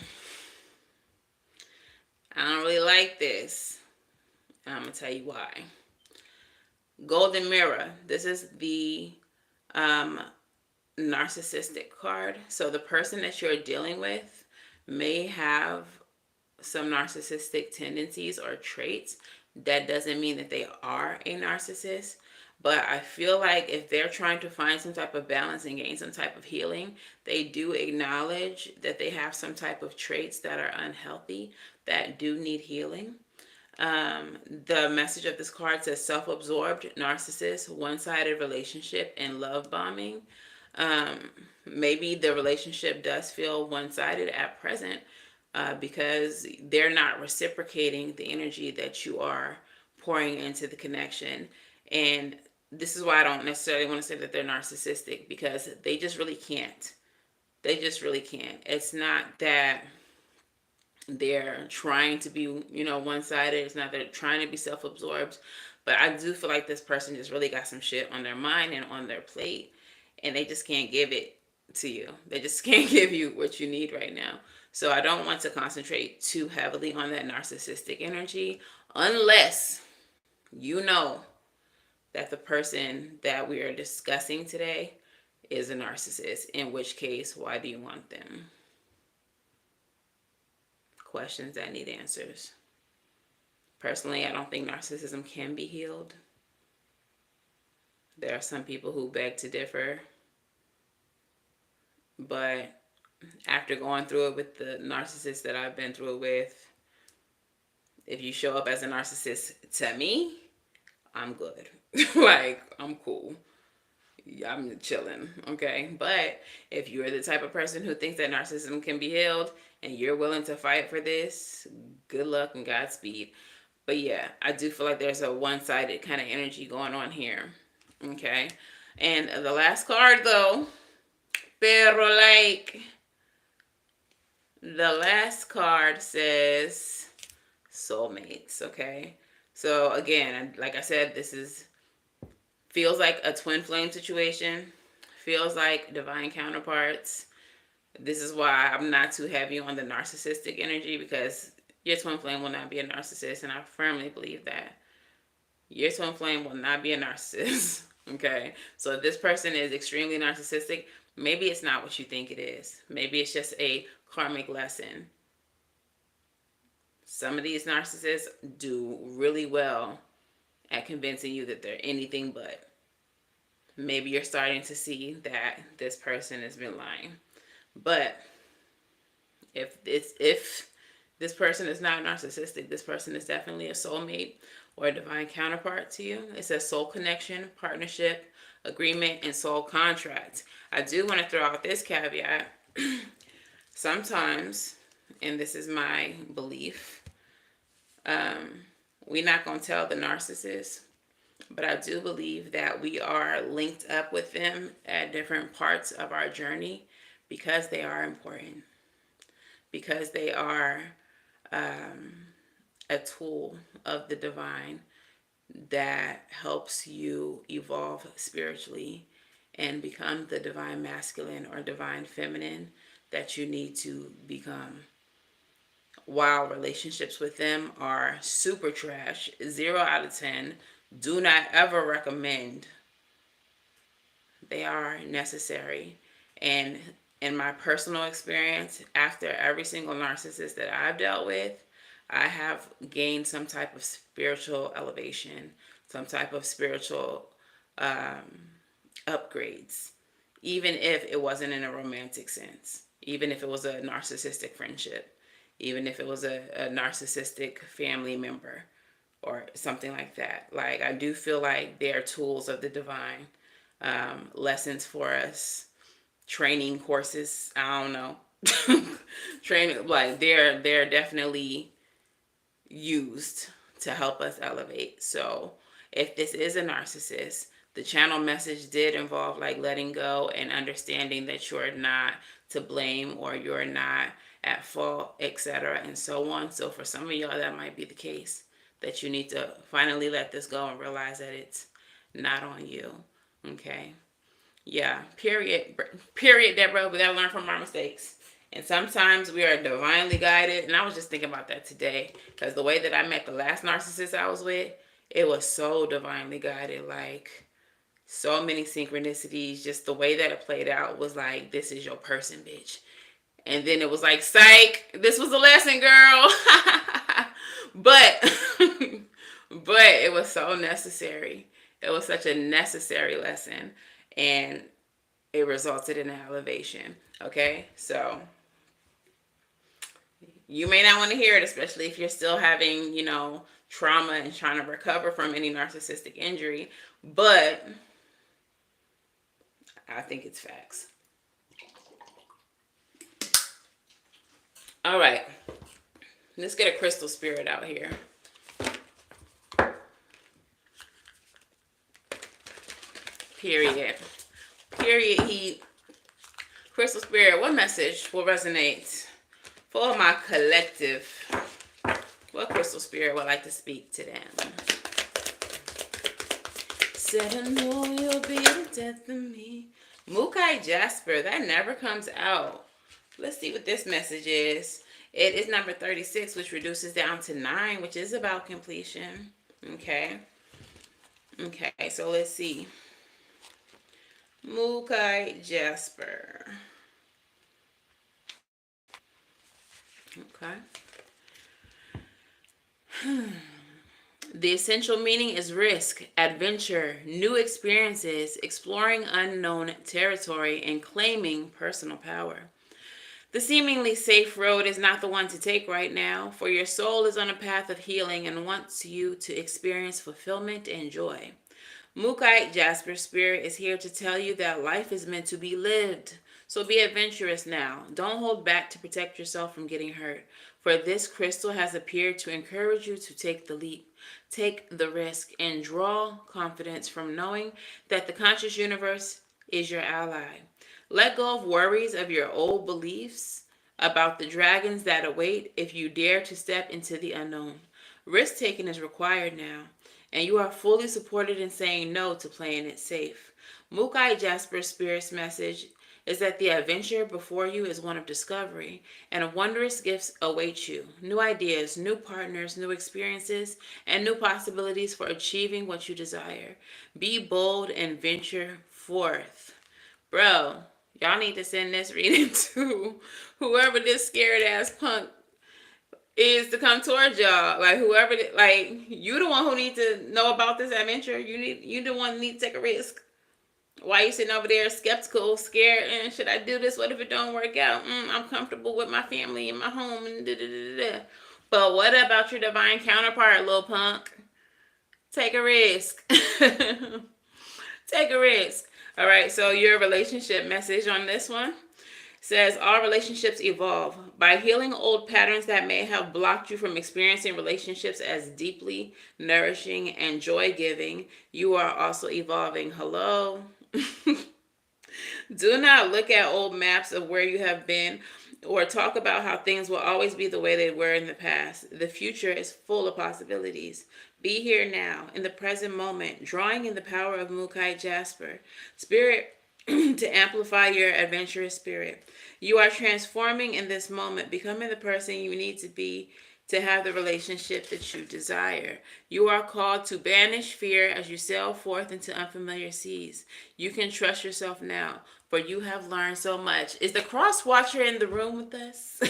Speaker 1: I don't really like this. I'm going to tell you why. Golden Mirror. This is the narcissistic card. So the person that you're dealing with may have some narcissistic tendencies or traits. That doesn't mean that they are a narcissist. But I feel like if they're trying to find some type of balance and gain some type of healing, they do acknowledge that they have some type of traits that are unhealthy, that do need healing. The message of this card says self-absorbed, narcissist, one-sided relationship, and love bombing. Maybe the relationship does feel one-sided at present because they're not reciprocating the energy that you are pouring into the connection. And this is why I don't necessarily want to say that they're narcissistic, because they just really can't. They just really can't. It's not that they're trying to be, one-sided. It's not that they're trying to be self-absorbed. But I do feel like this person just really got some shit on their mind and on their plate, and they just can't give it to you. They just can't give you what you need right now. So I don't want to concentrate too heavily on that narcissistic energy unless you know that the person that we are discussing today is a narcissist, in which case, why do you want them? Questions that need answers. Personally, I don't think narcissism can be healed. There are some people who beg to differ, but after going through it with the narcissist that I've been through it with, if you show up as a narcissist to me, I'm good. Like, I'm cool. I'm chilling, okay? But if you're the type of person who thinks that narcissism can be healed and you're willing to fight for this, good luck and Godspeed. But yeah, I do feel like there's a one-sided kind of energy going on here, okay? And the last card, though, pero like, the last card says soulmates, okay? So again, like I said, this feels like a twin flame situation. feels like divine counterparts. This is why I'm not too heavy on the narcissistic energy, because your twin flame will not be a narcissist, and I firmly believe that. Your twin flame will not be a narcissist. Okay? So if this person is extremely narcissistic, maybe it's not what you think it is. Maybe it's just a karmic lesson. Some of these narcissists do really well at convincing you that they're anything but. Maybe you're starting to see that this person has been lying. But if this person is not narcissistic, this person is definitely a soulmate or a divine counterpart to you. It says soul connection, partnership, agreement, and soul contract. I do want to throw out this caveat. Sometimes, and this is my belief, we're not going to tell the narcissist, but I do believe that we are linked up with them at different parts of our journey because they are important, because they are a tool of the divine that helps you evolve spiritually and become the divine masculine or divine feminine that you need to become. While relationships with them are super trash, 0 out of 10, do not ever recommend. They are necessary. And in my personal experience, after every single narcissist that I've dealt with, I have gained some type of spiritual elevation, some type of spiritual upgrades, even if it wasn't in a romantic sense, even if it was a narcissistic friendship, even if it was a narcissistic family member or something like that. Like, I do feel like they're tools of the divine, lessons for us, training courses, I don't know. Training, like they're definitely used to help us elevate. So if this is a narcissist, the channel message did involve like letting go and understanding that you're not to blame or you're not at fault, etc., and so on. So for some of y'all, that might be the case, that you need to finally let this go and realize that it's not on you. Okay? Yeah, period, Deborah. We gotta learn from our mistakes. And sometimes we are divinely guided. And I was just thinking about that today, because the way that I met the last narcissist I was with, it was so divinely guided. Like, so many synchronicities. Just the way that it played out was like, this is your person, bitch. And then it was like, psych, this was a lesson, girl. But it was so necessary. It was such a necessary lesson. And it resulted in an elevation. Okay? So you may not want to hear it, especially if you're still having, trauma and trying to recover from any narcissistic injury. But I think it's facts. All right. Let's get a crystal spirit out here. Period. Heat. Crystal spirit, what message will resonate for my collective? What crystal spirit would like to speak to them? Said I know you'll be the death of me. Mukai Jasper, that never comes out. Let's see what this message is. It is number 36, which reduces down to 9, which is about completion. Okay, so let's see. Mukai Jasper. Okay. The essential meaning is risk, adventure, new experiences, exploring unknown territory, and claiming personal power. The seemingly safe road is not the one to take right now, for your soul is on a path of healing and wants you to experience fulfillment and joy. Mukai Jasper Spirit is here to tell you that life is meant to be lived. So be adventurous now. Don't hold back to protect yourself from getting hurt. For this crystal has appeared to encourage you to take the leap, take the risk, and draw confidence from knowing that the conscious universe is your ally. Let go of worries of your old beliefs about the dragons that await if you dare to step into the unknown. Risk-taking is required now, and you are fully supported in saying no to playing it safe. Mukai Jasper Spirit's message is that the adventure before you is one of discovery, and wondrous gifts await you. New ideas, new partners, new experiences, and new possibilities for achieving what you desire. Be bold and venture forth. Bro, y'all need to send this reading to whoever this scared ass punk is to come towards y'all. Like whoever, like you the one who need to know about this adventure. You the one who need to take a risk. Why you sitting over there skeptical, scared, and should I do this? What if it don't work out? I'm comfortable with my family and my home and da da da da. But what about your divine counterpart, little punk? Take a risk. Take a risk. All right, so your relationship message on this one says all relationships evolve. By healing old patterns that may have blocked you from experiencing relationships as deeply nourishing and joy-giving, you are also evolving. Hello? Do not look at old maps of where you have been or talk about how things will always be the way they were in the past. The future is full of possibilities. Be here now, in the present moment, drawing in the power of Mukai Jasper, Spirit, to amplify your adventurous spirit. You are transforming in this moment, becoming the person you need to be to have the relationship that you desire. You are called to banish fear as you sail forth into unfamiliar seas. You can trust yourself now, for you have learned so much. Is the cross watcher in the room with us?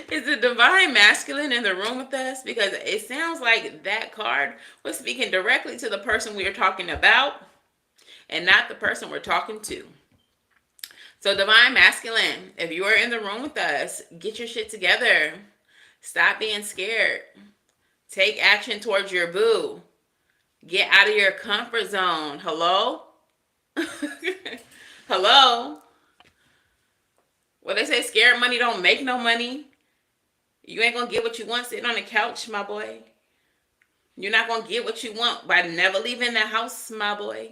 Speaker 1: Is the divine masculine in the room with us? Because it sounds like that card was speaking directly to the person we are talking about and not the person we're talking to. So divine masculine, if you are in the room with us, get your shit together. Stop being scared. Take action towards your boo. Get out of your comfort zone. Hello? Hello? Well, they say scared money don't make no money. You ain't gonna get what you want sitting on the couch, my boy. You're not gonna get what you want by never leaving the house, my boy.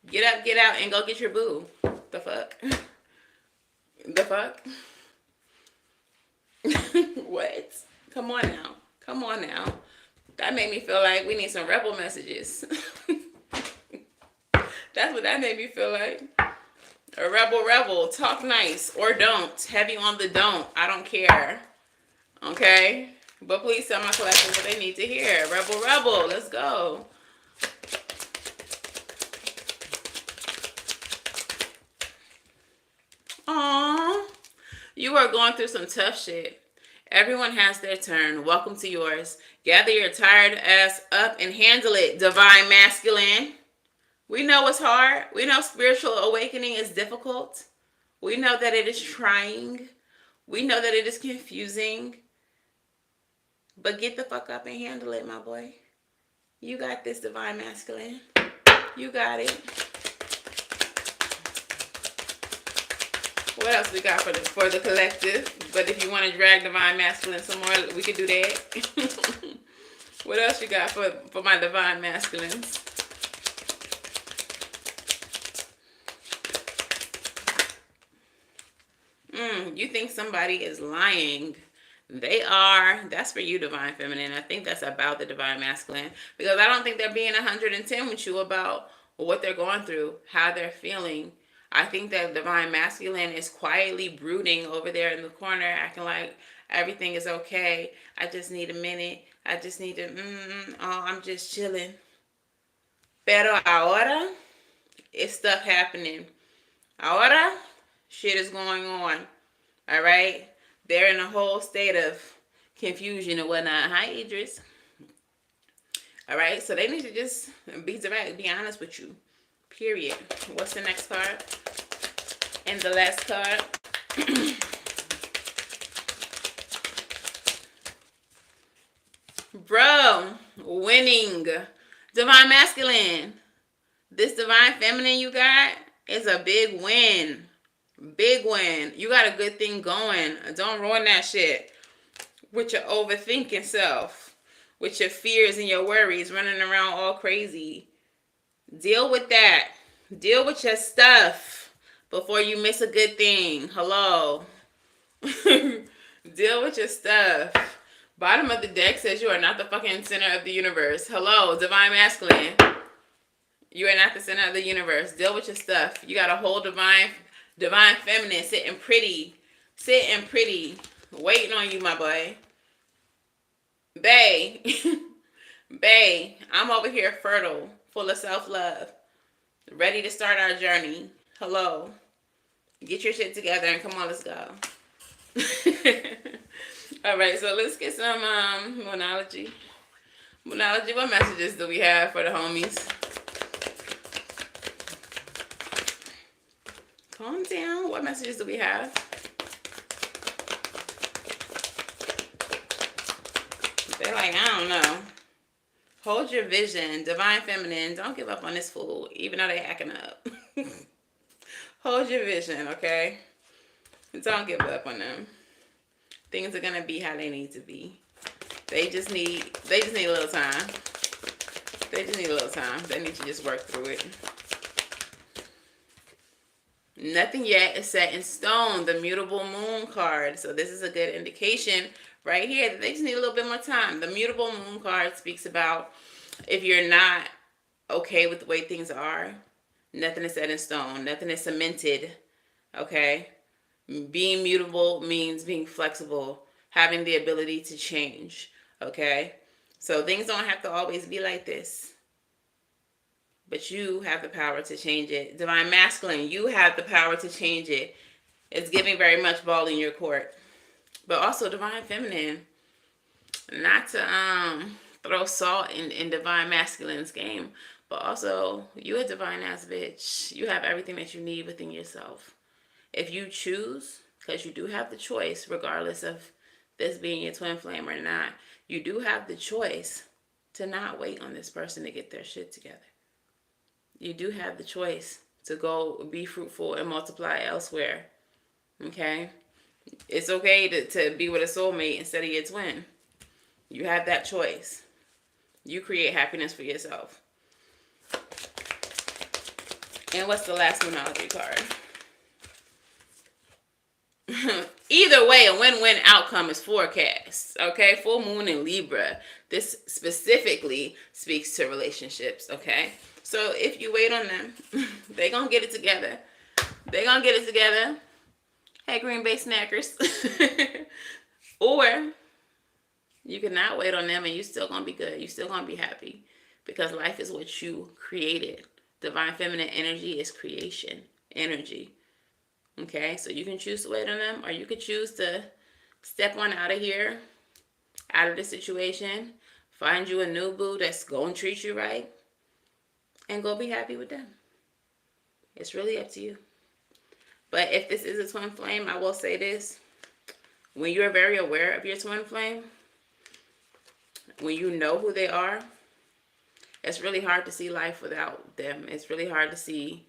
Speaker 1: Get up, get out, and go get your boo. The fuck? The fuck? What? Come on now. Come on now. That made me feel like we need some rebel messages. That's what that made me feel like. A rebel. Talk nice or don't. Heavy on the don't. I don't care. Okay? But please tell my collective what they need to hear. Rebel. Let's go. Aww. You are going through some tough shit. Everyone has their turn. Welcome to yours. Gather your tired ass up and handle it, divine masculine. We know it's hard. We know spiritual awakening is difficult. We know that it is trying. We know that it is confusing. But get the fuck up and handle it, my boy. You got this, divine masculine. You got it. What else we got for the collective? But if you want to drag divine masculine some more, we could do that. What else you got for my divine masculines? You think somebody is lying. They are. That's for you, divine feminine. I think that's about the divine masculine. Because I don't think they're being 110 with you about what they're going through, how they're feeling. I think that divine masculine is quietly brooding over there in the corner, acting like everything is okay. I just need a minute. I just need to, I'm just chilling. Pero ahora, it's stuff happening. Ahora, shit is going on. All right? They're in a whole state of confusion and whatnot. Hi, Idris. All right? So they need to just be direct, be honest with you. Period. What's the next card? And the last card. Bro, winning. Divine masculine. This divine feminine you got is a big win. Big win. You got a good thing going. Don't ruin that shit with your overthinking self, with your fears and your worries running around all crazy. Deal with that. Deal with your stuff before you miss a good thing. Hello. Deal with your stuff. Bottom of the deck says you are not the fucking center of the universe. Hello, divine masculine. You are not the center of the universe. Deal with your stuff. You got a whole divine feminine sitting pretty, waiting on you, my boy. Bae, bae, I'm over here fertile, full of self-love, ready to start our journey. Hello. Get your shit together and come on, let's go. All right, so let's get some monology. Monology, what messages do we have for the homies? Calm down. What messages do we have? They're like, I don't know. Hold your vision. Divine feminine. Don't give up on this fool, even though they acting up. Hold your vision, okay? Don't give up on them. Things are gonna be how they need to be. They just need a little time. They just need a little time. They need to just work through it. Nothing yet is set in stone. The mutable moon card. So this is a good indication right here that they just need a little bit more time. The mutable moon card speaks about if you're not okay with the way things are, nothing is set in stone. Nothing is cemented. Okay? Being mutable means being flexible, having the ability to change. Okay? So things don't have to always be like this. But you have the power to change it. Divine masculine, you have the power to change it. It's giving very much ball in your court. But also divine feminine, not to throw salt in divine masculine's game, but also you a divine ass bitch. You have everything that you need within yourself. If you choose, because you do have the choice, regardless of this being your twin flame or not, you do have the choice to not wait on this person to get their shit together. You do have the choice to go be fruitful and multiply elsewhere. Okay? It's okay to be with a soulmate instead of your twin. You have that choice. You create happiness for yourself. And what's the last monology card? Either way, a win-win outcome is forecast. Okay? Full moon in Libra. This specifically speaks to relationships. Okay? So if you wait on them, they're going to get it together. They're going to get it together. Hey, Green Bay Snackers. Or you cannot wait on them and you're still going to be good. You're still going to be happy. Because life is what you created. Divine feminine energy is creation energy. Okay? So you can choose to wait on them, or you could choose to step on out of here, out of the situation, find you a new boo that's going to treat you right, and go be happy with them. It's really up to you. But if this is a twin flame, I will say this. When you're very aware of your twin flame, when you know who they are, it's really hard to see life without them. It's really hard to see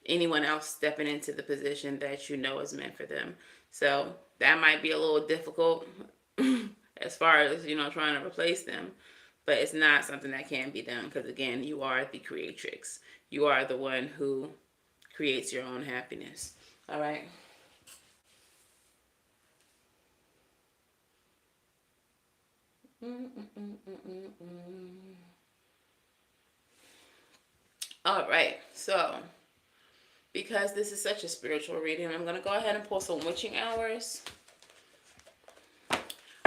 Speaker 1: anyone else stepping into the position that you know is meant for them. So that might be a little difficult as far as, trying to replace them. But it's not something that can be done because, again, you are the creatrix. You are the one who creates your own happiness. All right? All right. So, because this is such a spiritual reading, I'm going to go ahead and pull some witching hours.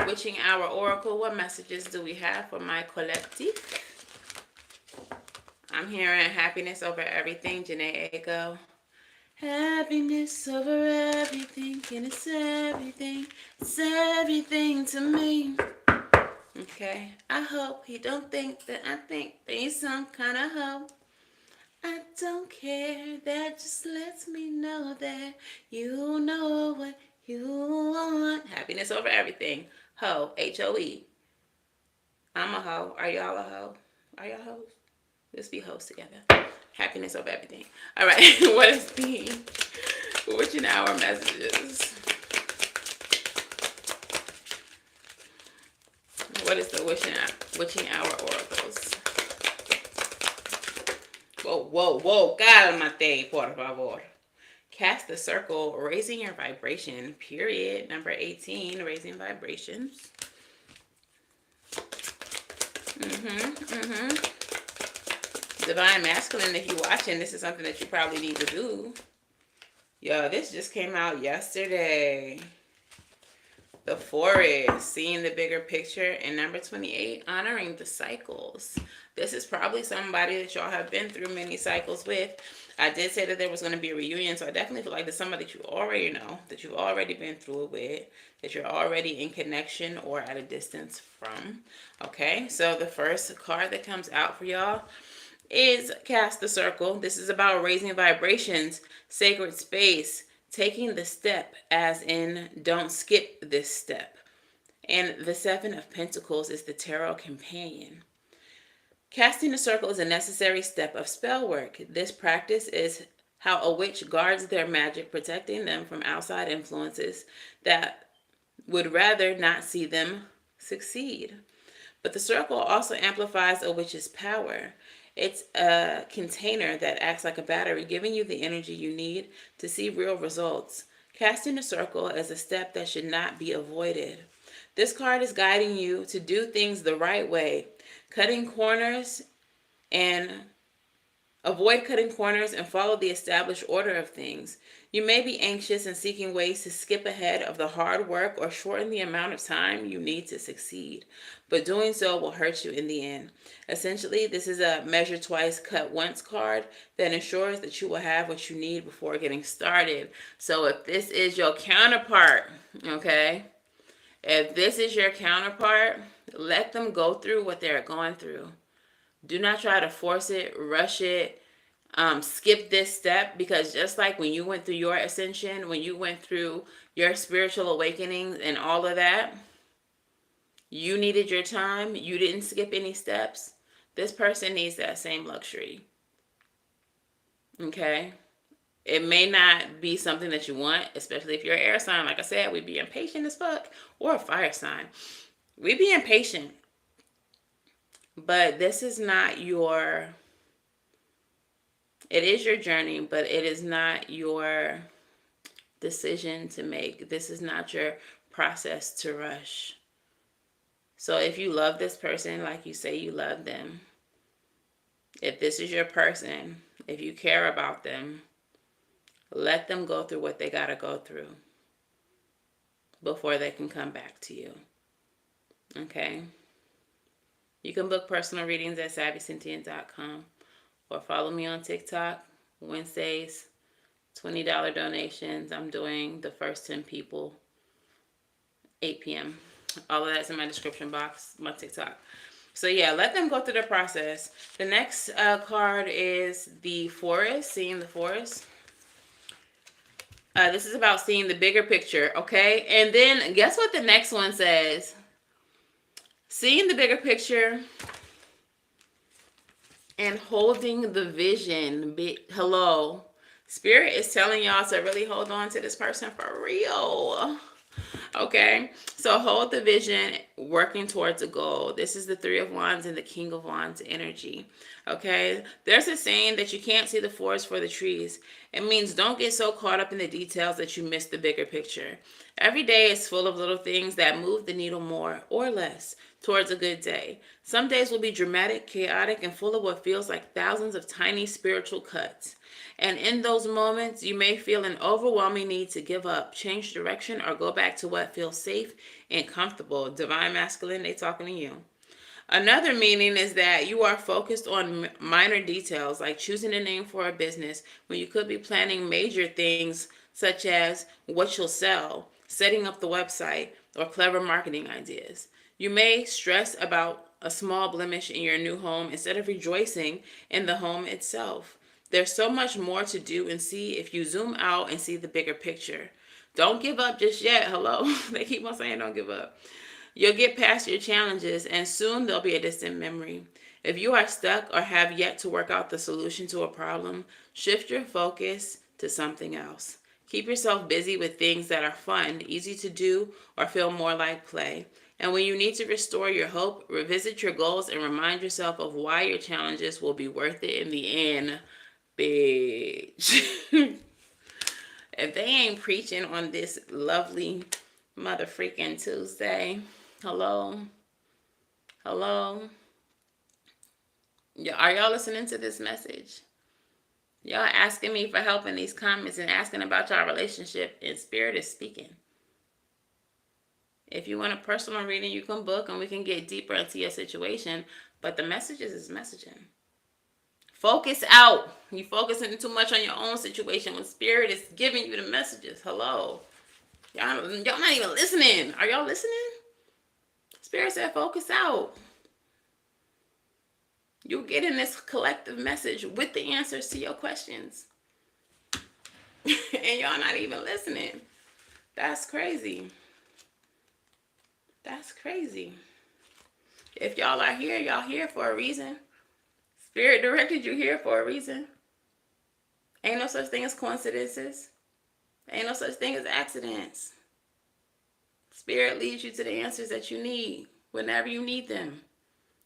Speaker 1: Witching Hour Oracle, what messages do we have for my collective? I'm hearing happiness over everything, Janae Echo. Happiness over everything, and it's everything to me. Okay, I hope he don't think that I think that he's some kind of hoe. I don't care, that just lets me know that you know what you want. Happiness over everything. Hoe, H-O-E. I'm a hoe. Are y'all a hoe? Are y'all hoes? Let's be hoes together. Happiness over everything. All right. What is the witching hour messages? What is the witching hour oracles? Whoa. Cálmate, por favor. Cast the circle, raising your vibration, period. Number 18, raising vibrations. Divine Masculine, if you're watching, this is something that you probably need to do. Yo, this just came out yesterday. The Forest, seeing the bigger picture. And number 28, honoring the cycles. This is probably somebody that y'all have been through many cycles with. I did say that there was going to be a reunion, so I definitely feel like there's somebody that you already know, that you've already been through it with, that you're already in connection or at a distance from. Okay, so the first card that comes out for y'all is Cast the Circle. This is about raising vibrations, sacred space, taking the step, as in don't skip this step. And the Seven of Pentacles is the Tarot Companion. Casting a circle is a necessary step of spell work. This practice is how a witch guards their magic, protecting them from outside influences that would rather not see them succeed. But the circle also amplifies a witch's power. It's a container that acts like a battery, giving you the energy you need to see real results. Casting a circle is a step that should not be avoided. This card is guiding you to do things the right way, cutting corners and avoid cutting corners and follow the established order of things. You may be anxious and seeking ways to skip ahead of the hard work or shorten the amount of time you need to succeed, but doing so will hurt you in the end. Essentially, this is a measure twice, cut once card that ensures that you will have what you need before getting started. So if this is your counterpart, okay, if this is your counterpart, let them go through what they're going through. Do not try to force it, rush it, skip this step, because just like when you went through your ascension, when you went through your spiritual awakenings and all of that, you needed your time. You didn't skip any steps. This person needs that same luxury. Okay? It may not be something that you want, especially if you're an air sign. Like I said, we be impatient as fuck. Or a fire sign. We be impatient. But this is not your... It is your journey, but it is not your decision to make. This is not your process to rush. So if you love this person like you say you love them, if this is your person, if you care about them, let them go through what they got to go through before they can come back to you. Okay? You can book personal readings at SavySentient.com or follow me on TikTok. Wednesdays, $20 donations. I'm doing the first 10 people, 8 p.m. All of that's in my description box, my TikTok. So yeah, let them go through the process. The next card is the Forest, seeing the forest. This is about seeing the bigger picture, okay? And then guess what the next one says? Seeing the bigger picture and holding the vision. Hello. Spirit is telling y'all to really hold on to this person for real. Okay, so hold the vision, working towards a goal. This is the Three of Wands and the King of Wands energy. Okay, there's a saying that you can't see the forest for the trees. It means don't get so caught up in the details that you miss the bigger picture. Every day is full of little things that move the needle more or less towards a good day. Some days will be dramatic, chaotic, and full of what feels like thousands of tiny spiritual cuts. And in those moments, you may feel an overwhelming need to give up, change direction, or go back to what feels safe and comfortable. Divine Masculine, they talking to you. Another meaning is that you are focused on minor details, like choosing a name for a business, when you could be planning major things such as what you'll sell, setting up the website, or clever marketing ideas. You may stress about a small blemish in your new home instead of rejoicing in the home itself. There's so much more to do and see if you zoom out and see the bigger picture. Don't give up just yet. Hello? They keep on saying don't give up. You'll get past your challenges and soon they'll be a distant memory. If you are stuck or have yet to work out the solution to a problem, shift your focus to something else. Keep yourself busy with things that are fun, easy to do, or feel more like play. And when you need to restore your hope, revisit your goals and remind yourself of why your challenges will be worth it in the end. Bitch. If they ain't preaching on this lovely mother freaking Tuesday, hello, Are y'all listening to this message? Y'all asking me for help in these comments and asking about y'all relationship, and Spirit is speaking. If you want a personal reading, you can book and we can get deeper into your situation. But the messages is messaging. Focus out. You focusing too much on your own situation when Spirit is giving you the messages. Hello. Y'all not even listening. Are y'all listening? Spirit said focus out. You'll get in this collective message with the answers to your questions. And y'all not even listening. That's crazy. That's crazy. If y'all are here, y'all here for a reason. Spirit directed you here for a reason. Ain't no such thing as coincidences. Ain't no such thing as accidents. Spirit leads you to the answers that you need whenever you need them.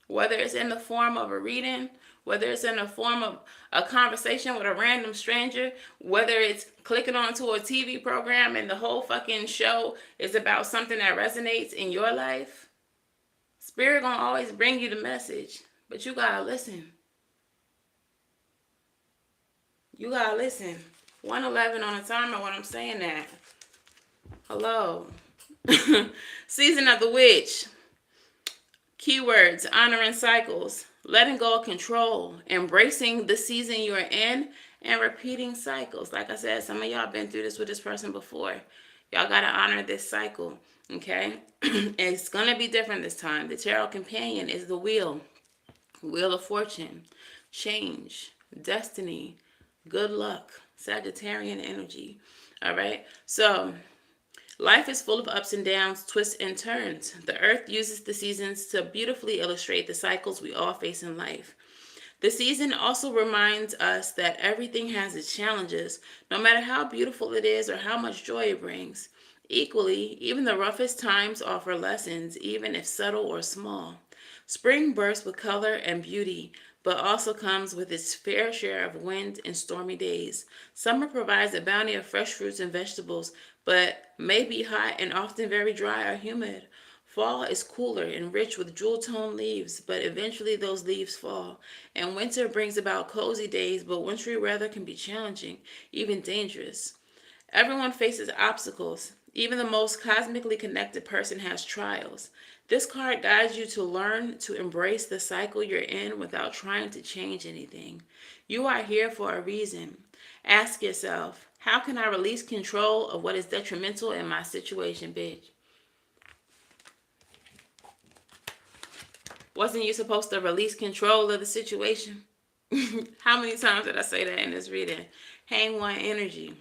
Speaker 1: Whether it's in the form of a reading, whether it's in the form of a conversation with a random stranger, whether it's clicking onto a TV program and the whole fucking show is about something that resonates in your life, Spirit gonna always bring you the message, but you gotta listen. You gotta listen. 111 on the timer when I'm saying that. Hello. Season of the Witch. Keywords: honoring cycles, letting go of control, embracing the season you're in, and repeating cycles. Like I said, some of y'all been through this with this person before. Y'all got to honor this cycle, okay? It's going to be different this time. The Tarot Companion is the Wheel. Wheel of Fortune, change, destiny, good luck, Sagittarian energy, all right? So life is full of ups and downs, twists and turns. The earth uses the seasons to beautifully illustrate the cycles we all face in life. The season also reminds us that everything has its challenges, no matter how beautiful it is or how much joy it brings. Equally, even the roughest times offer lessons, even if subtle or small. Spring bursts with color and beauty, but also comes with its fair share of wind and stormy days. Summer provides a bounty of fresh fruits and vegetables, but may be hot and often very dry or humid. Fall is cooler and rich with jewel-toned leaves, but eventually those leaves fall. And winter brings about cozy days, but wintry weather can be challenging, even dangerous. Everyone faces obstacles. Even the most cosmically connected person has trials. This card guides you to learn to embrace the cycle you're in without trying to change anything. You are here for a reason. Ask yourself, how can I release control of what is detrimental in my situation, bitch? Wasn't you supposed to release control of the situation? How many times did I say that in this reading? Hang one energy.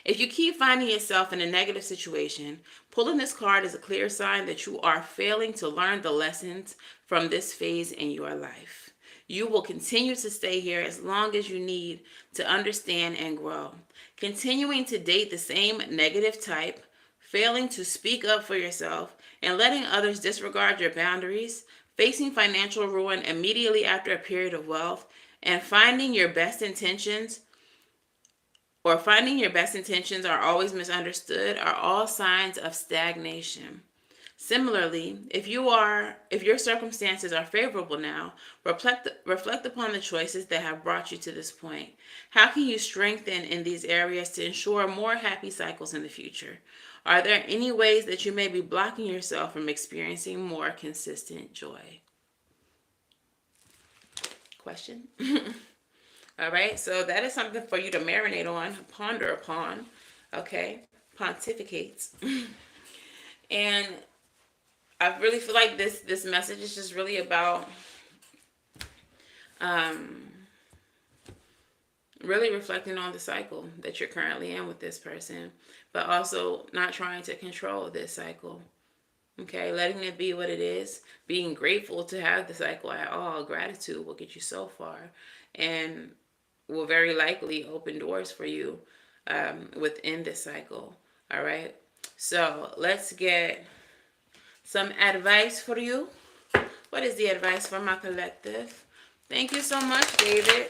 Speaker 1: If you keep finding yourself in a negative situation, pulling this card is a clear sign that you are failing to learn the lessons from this phase in your life. You will continue to stay here as long as you need to understand and grow. Continuing to date the same negative type, failing to speak up for yourself, and letting others disregard your boundaries, facing financial ruin immediately after a period of wealth, and finding your best intentions are always misunderstood are all signs of stagnation. Similarly, if your circumstances are favorable now, reflect upon the choices that have brought you to this point. How can you strengthen in these areas to ensure more happy cycles in the future? Are there any ways that you may be blocking yourself from experiencing more consistent joy? Question? All right, so that is something for you to marinate on, ponder upon, okay? Pontificate. And I really feel like this message is just really about really reflecting on the cycle that you're currently in with this person, but also not trying to control this cycle. Okay, letting it be what it is, being grateful to have the cycle at all. Gratitude will get you so far and will very likely open doors for you within this cycle. All right, so let's get some advice for you. What is the advice for my collective? Thank you so much, David.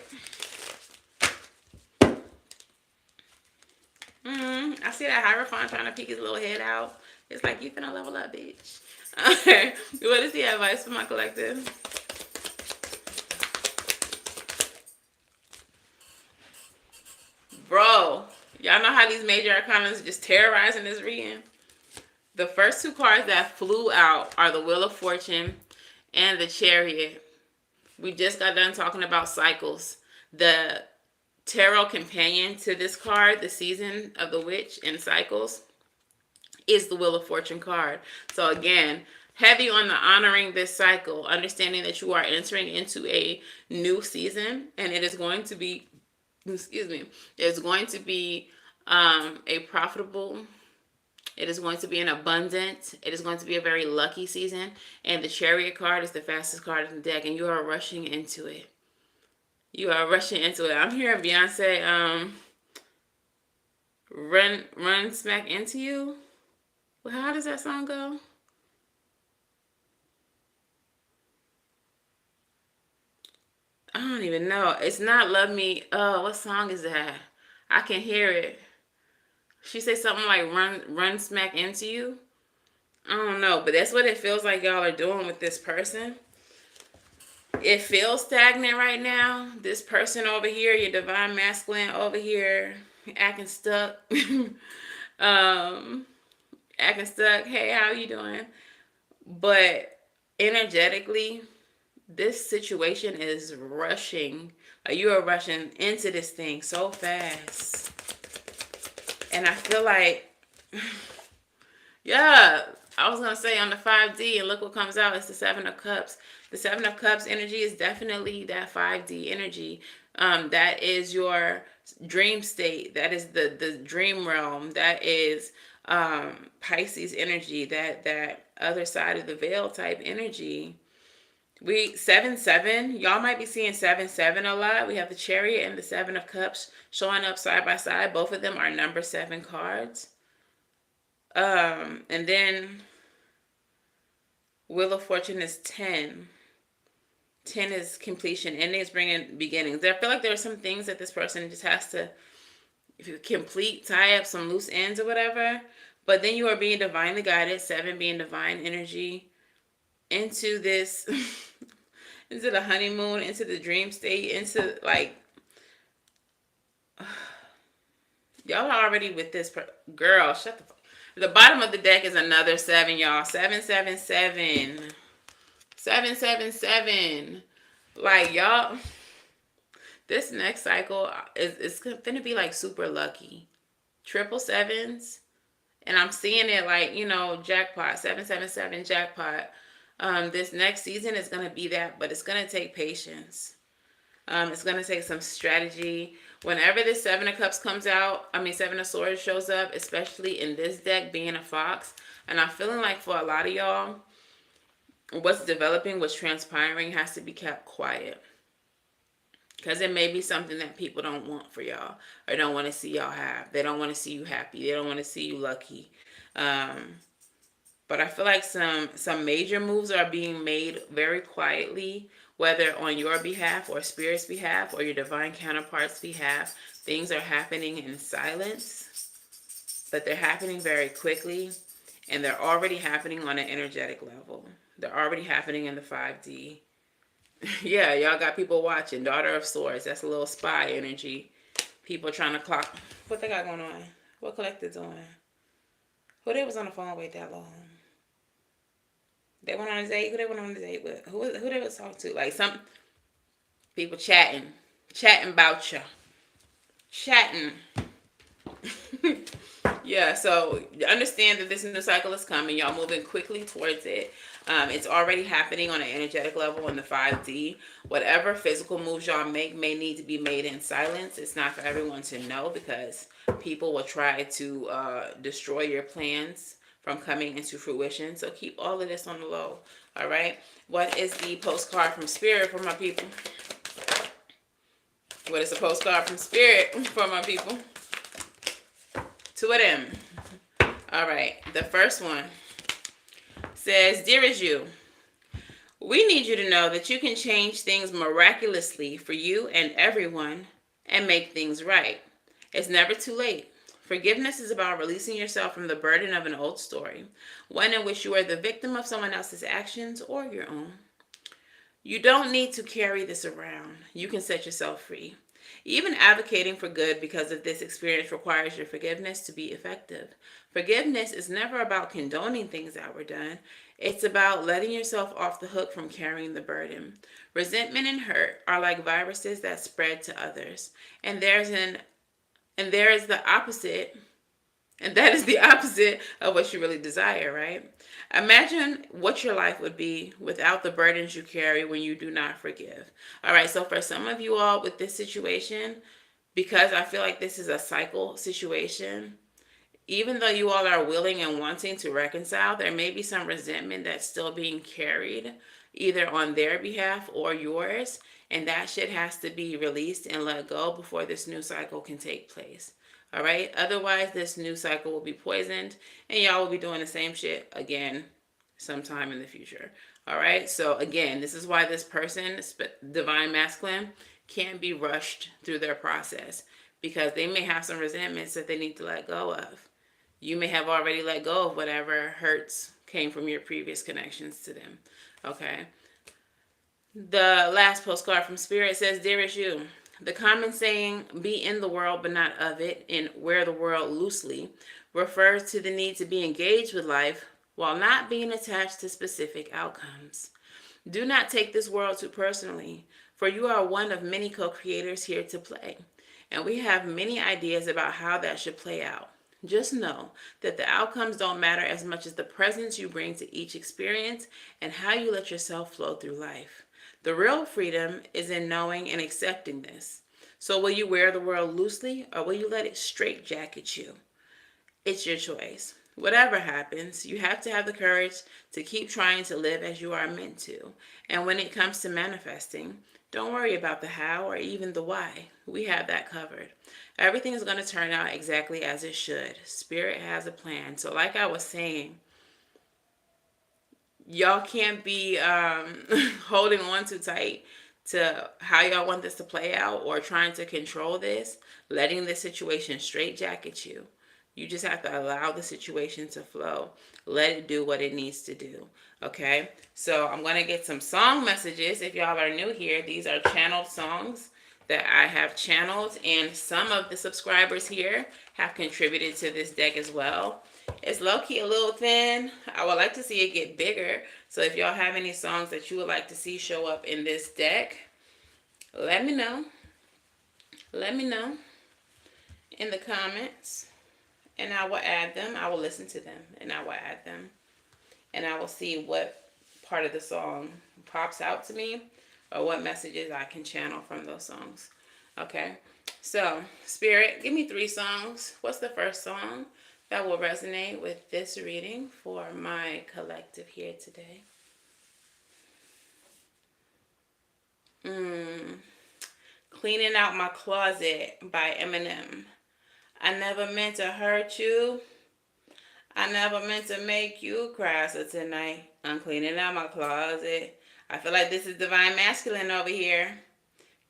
Speaker 1: I see that Hierophant trying to peek his little head out. It's like, you finna level up, bitch. Okay. What is the advice for my collective? Y'all know how these major arcana are just terrorizing this reading? The first two cards that flew out are the Wheel of Fortune and the Chariot. We just got done talking about cycles. The tarot companion to this card, the Season of the Witch in cycles, is the Wheel of Fortune card. So again, heavy on the honoring this cycle, understanding that you are entering into a new season, and it is going to be, it's going to be a profitable, it is going to be an abundant, it is going to be a very lucky season, and the Chariot card is the fastest card in the deck, and you are rushing into it. You are rushing into it. I'm hearing Beyonce, run smack into you. Well, how does that song go? I don't even know. It's not Love Me. Oh, what song is that? I can hear it. She said something like run smack into you. I don't know, but that's what it feels like y'all are doing with this person. It feels stagnant right now. This person over here, your divine masculine over here, acting stuck. Acting stuck. Hey, how you doing? But energetically, this situation is rushing. Like you are rushing into this thing so fast. And I feel like, yeah, I was going to say on the 5D, and look what comes out. It's the Seven of Cups. The Seven of Cups energy is definitely that 5D energy. That is your dream state. That is the dream realm. That is Pisces energy. That other side of the veil type energy. 7-7. Y'all might be seeing 7-7 a lot. We have the Chariot and the Seven of Cups showing up side by side. Both of them are number 7 cards. And then Wheel of Fortune is 10. 10 is completion. Endings bringing beginnings. I feel like there are some things that this person just has to, if you complete, tie up some loose ends or whatever. But then you are being divinely guided. 7 being divine energy into this, into the honeymoon, into the dream state, into like, y'all are already with this girl. Shut the fuck. The bottom of the deck is another 7, y'all. 777. 777. Like, y'all, this next cycle is going to be like super lucky. Triple sevens. And I'm seeing it like, jackpot. 777 jackpot. This next season is going to be that, but it's going to take patience. It's going to take some strategy. Whenever this 7 of Cups comes out, Seven of Swords shows up, especially in this deck being a fox. And I'm feeling like for a lot of y'all, what's developing, what's transpiring has to be kept quiet. Because it may be something that people don't want for y'all or don't want to see y'all have. They don't want to see you happy. They don't want to see you lucky. But I feel like some major moves are being made very quietly, whether on your behalf or Spirit's behalf or your divine counterpart's behalf. Things are happening in silence, but they're happening very quickly, and they're already happening on an energetic level. They're already happening in the 5D. Yeah, y'all got people watching. Daughter of Swords. That's a little spy energy. People trying to clock. What they got going on? What collective doing? Who they was on the phone with that long? They went on a date. Who they went on a date with? Who they was talking to? Like some people chatting about you. Chatting. Yeah, so understand that this new cycle is coming. Y'all moving quickly towards it. It's already happening on an energetic level in the 5D. Whatever physical moves y'all make may need to be made in silence. It's not for everyone to know because people will try to destroy your plans from coming into fruition. So keep all of this on the low. All right. What is the postcard from Spirit for my people? What is the postcard from Spirit for my people? 2 of them. All right. The first one says, Dearest you, we need you to know that you can change things miraculously for you and everyone and make things right. It's never too late. Forgiveness is about releasing yourself from the burden of an old story, one in which you are the victim of someone else's actions or your own. You don't need to carry this around. You can set yourself free. Even advocating for good because of this experience requires your forgiveness to be effective. Forgiveness is never about condoning things that were done. It's about letting yourself off the hook from carrying the burden. Resentment and hurt are like viruses that spread to others. And there is the opposite, and that is the opposite of what you really desire, right? Imagine what your life would be without the burdens you carry when you do not forgive. All right, so for some of you all with this situation, because I feel like this is a cycle situation, even though you all are willing and wanting to reconcile, there may be some resentment that's still being carried, either on their behalf or yours, and that shit has to be released and let go before this new cycle can take place. All right? Otherwise, this new cycle will be poisoned, and y'all will be doing the same shit again sometime in the future. All right? So, again, this is why this person, divine masculine, can't be rushed through their process, because they may have some resentments that they need to let go of. You may have already let go of whatever hurts came from your previous connections to them. Okay. The last postcard from Spirit says, Dearest you, the common saying, be in the world but not of it, and wear the world loosely, refers to the need to be engaged with life while not being attached to specific outcomes. Do not take this world too personally, for you are one of many co-creators here to play, and we have many ideas about how that should play out. Just know that the outcomes don't matter as much as the presence you bring to each experience and how you let yourself flow through life. The real freedom is in knowing and accepting this. So will you wear the world loosely, or will you let it straitjacket you? It's your choice. Whatever happens, you have to have the courage to keep trying to live as you are meant to. And when it comes to manifesting, don't worry about the how or even the why. We have that covered. Everything is going to turn out exactly as it should. Spirit has a plan. So like I was saying, y'all can't be holding on too tight to how y'all want this to play out or trying to control this, letting the situation straitjacket you. You just have to allow the situation to flow. Let it do what it needs to do. Okay? So I'm going to get some song messages. If y'all are new here, these are channeled songs that I have channeled, and some of the subscribers here have contributed to this deck as well. It's low-key a little thin. I would like to see it get bigger. So if y'all have any songs that you would like to see show up in this deck, let me know. Let me know in the comments, and I will add them. I will listen to them, and I will add them. And I will see what part of the song pops out to me, or what messages I can channel from those songs. Okay, so Spirit, give me 3 songs. What's the first song that will resonate with this reading for my collective here today? Cleaning Out My Closet by Eminem. I never meant to hurt you. I never meant to make you cry. So tonight, I'm cleaning out my closet. I feel like this is divine masculine over here.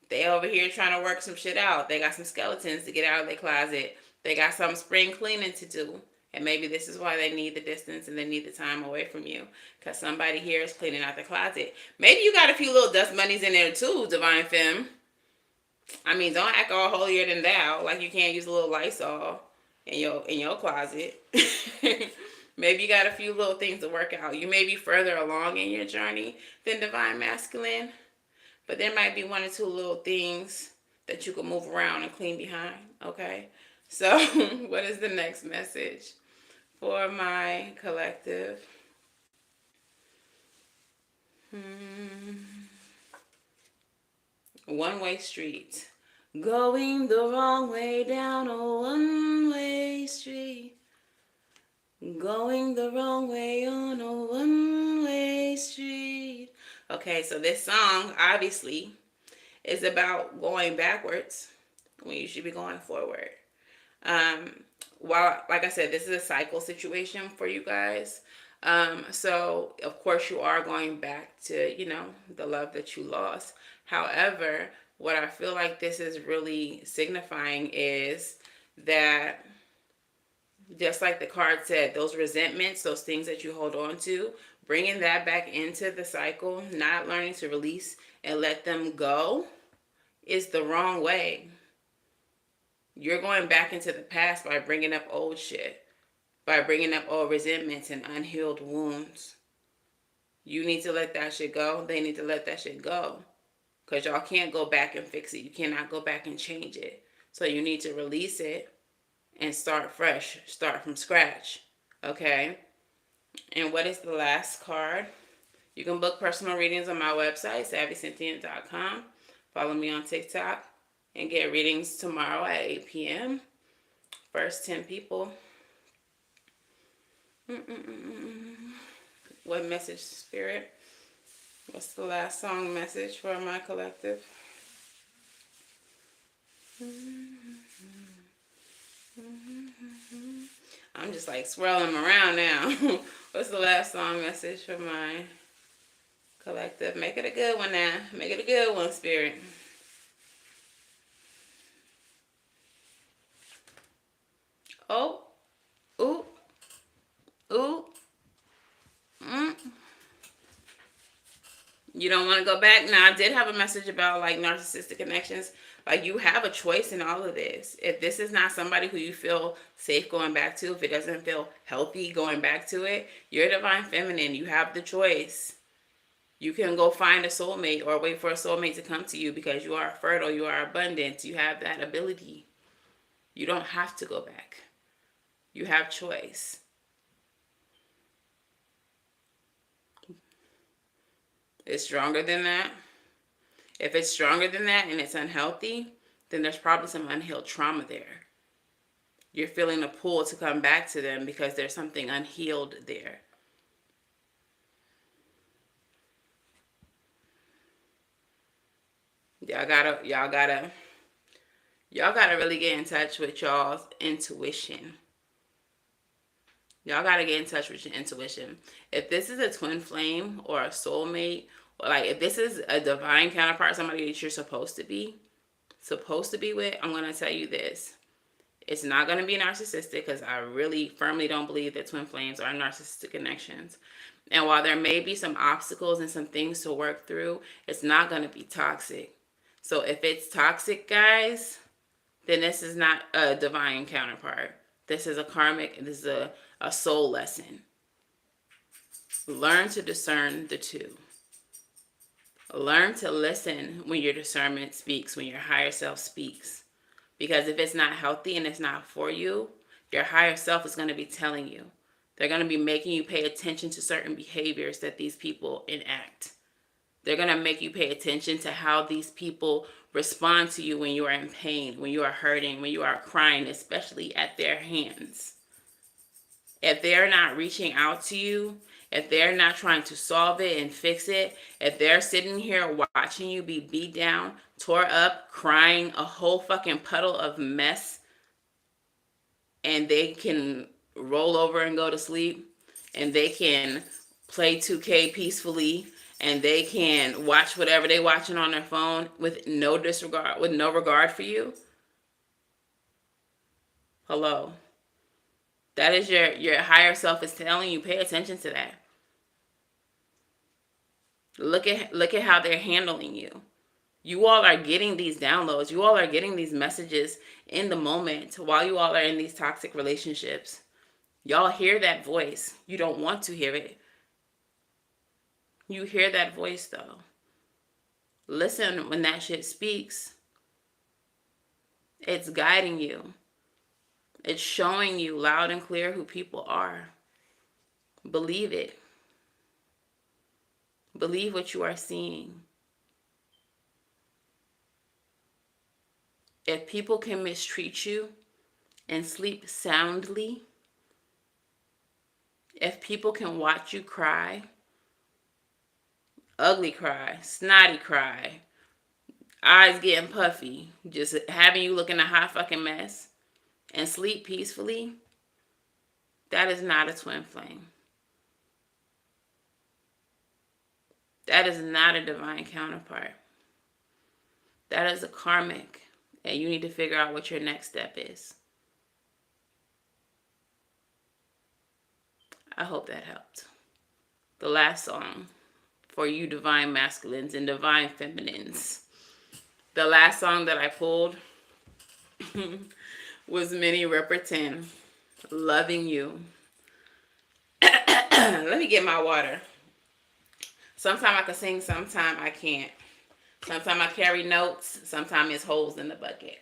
Speaker 1: They over here trying to work some shit out. They got some skeletons to get out of their closet. They got some spring cleaning to do. And maybe this is why they need the distance and they need the time away from you. Because somebody here is cleaning out the closet. Maybe you got a few little dust bunnies in there too, divine femme. I mean, don't act all holier than thou. Like you can't use a little Lysol in your closet. Maybe you got a few little things to work out. You may be further along in your journey than divine masculine, but there might be 1 or 2 little things that you can move around and clean behind. Okay, so what is the next message for my collective? One-way street. Going the wrong way down a one-way street. Going the wrong way on a one-way street. Okay, so this song obviously is about going backwards when you should be going forward. While, like I said, this is a cycle situation for you guys. So of course you are going back to, the love that you lost. However, what I feel like this is really signifying is that, just like the card said, those resentments, those things that you hold on to, bringing that back into the cycle, not learning to release and let them go, is the wrong way. You're going back into the past by bringing up old shit, by bringing up old resentments and unhealed wounds. You need to let that shit go. They need to let that shit go. Because y'all can't go back and fix it. You cannot go back and change it. So you need to release it and start fresh. Start from scratch. Okay? And what is the last card? You can book personal readings on my website, SavySentient.com. Follow me on TikTok and get readings tomorrow at 8 p.m. First 10 people. What message, Spirit? What's the last song message for my collective? I'm just like swirling them around now. What's the last song message for my collective? Make it a good one now. Make it a good one, Spirit. Oh. Ooh. Ooh. You don't want to go back? Now, I did have a message about like narcissistic connections. Like, you have a choice in all of this. If this is not somebody who you feel safe going back to, if it doesn't feel healthy going back to it, you're divine feminine. You have the choice. You can go find a soulmate or wait for a soulmate to come to you because you are fertile, you are abundant, you have that ability. You don't have to go back. You have choice. It's stronger than that. If it's stronger than that and it's unhealthy, then there's probably some unhealed trauma there. You're feeling a pull to come back to them because there's something unhealed there. Y'all gotta really get in touch with y'all's intuition. Y'all gotta get in touch with your intuition. If this is a twin flame or a soulmate, or like if this is a divine counterpart, somebody that you're supposed to be with, I'm gonna tell you this. It's not gonna be narcissistic, because I really firmly don't believe that twin flames are narcissistic connections. And while there may be some obstacles and some things to work through, it's not gonna be toxic. So if it's toxic, guys, then this is not a divine counterpart. This is a karmic, this is a soul lesson. Learn to discern the two. Learn to listen when your discernment speaks, when your higher self speaks. Because if it's not healthy and it's not for you, your higher self is going to be telling you. They're going to be making you pay attention to certain behaviors that these people enact. They're going to make you pay attention to how these people respond to you when you are in pain, when you are hurting, when you are crying, especially at their hands. If they're not reaching out to you, if they're not trying to solve it and fix it, if they're sitting here watching you be beat down, tore up, crying, a whole fucking puddle of mess, and they can roll over and go to sleep, and they can play 2K peacefully, and they can watch whatever they're watching on their phone with no disregard, with no regard for you. Hello. That is your higher self is telling you, pay attention to that. Look at how they're handling you. You all are getting these downloads. You all are getting these messages in the moment while you all are in these toxic relationships. Y'all hear that voice. You don't want to hear it. You hear that voice though. Listen when that shit speaks. It's guiding you. It's showing you loud and clear who people are. Believe it. Believe what you are seeing. If people can mistreat you and sleep soundly, if people can watch you cry, ugly cry, snotty cry, eyes getting puffy, just having you looking a hot fucking mess, and sleep peacefully, that is not a twin flame. That is not a divine counterpart. That is a karmic, and you need to figure out what your next step is. I hope that helped. The last song for you divine masculines and divine feminines. The last song that I pulled was Minnie Riperton, Loving You. Let me get my water. Sometimes I can sing, sometimes I can't. Sometimes I carry notes, sometimes it's holes in the bucket.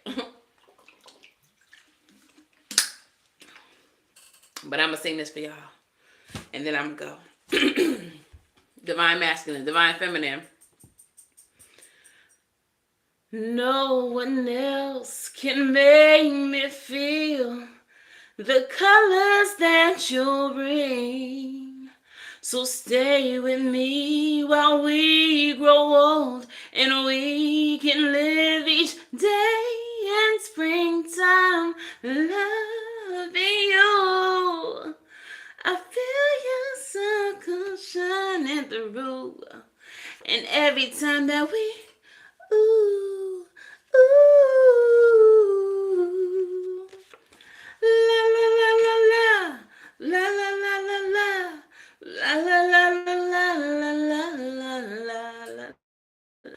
Speaker 1: But I'm going to sing this for y'all. And then I'm going to go. Divine Masculine, Divine Feminine. No one else can make me feel the colors that you bring. So stay with me while we grow old and we can live each day in springtime loving you. I feel your circle shining through, and every time that we ooh, ooh, la la la la la, la la la la la, la la la la la la la la la,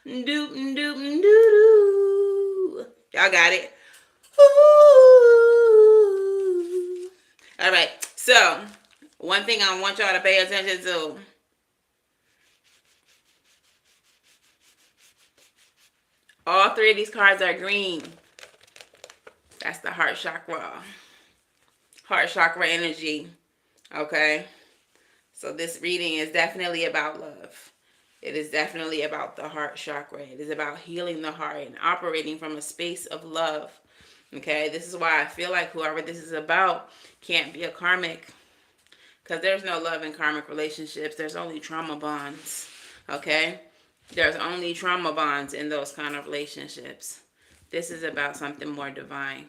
Speaker 1: doop doop doo doo. Y'all got it. Ooh. All right. So one thing I want y'all to pay attention to. All three of these cards are green. That's the heart chakra. Heart chakra energy. Okay? So this reading is definitely about love. It is definitely about the heart chakra. It is about healing the heart and operating from a space of love. Okay? This is why I feel like whoever this is about can't be a karmic. Because there's no love in karmic relationships. There's only trauma bonds. Okay? There's only trauma bonds in those kind of relationships. This is about something more divine.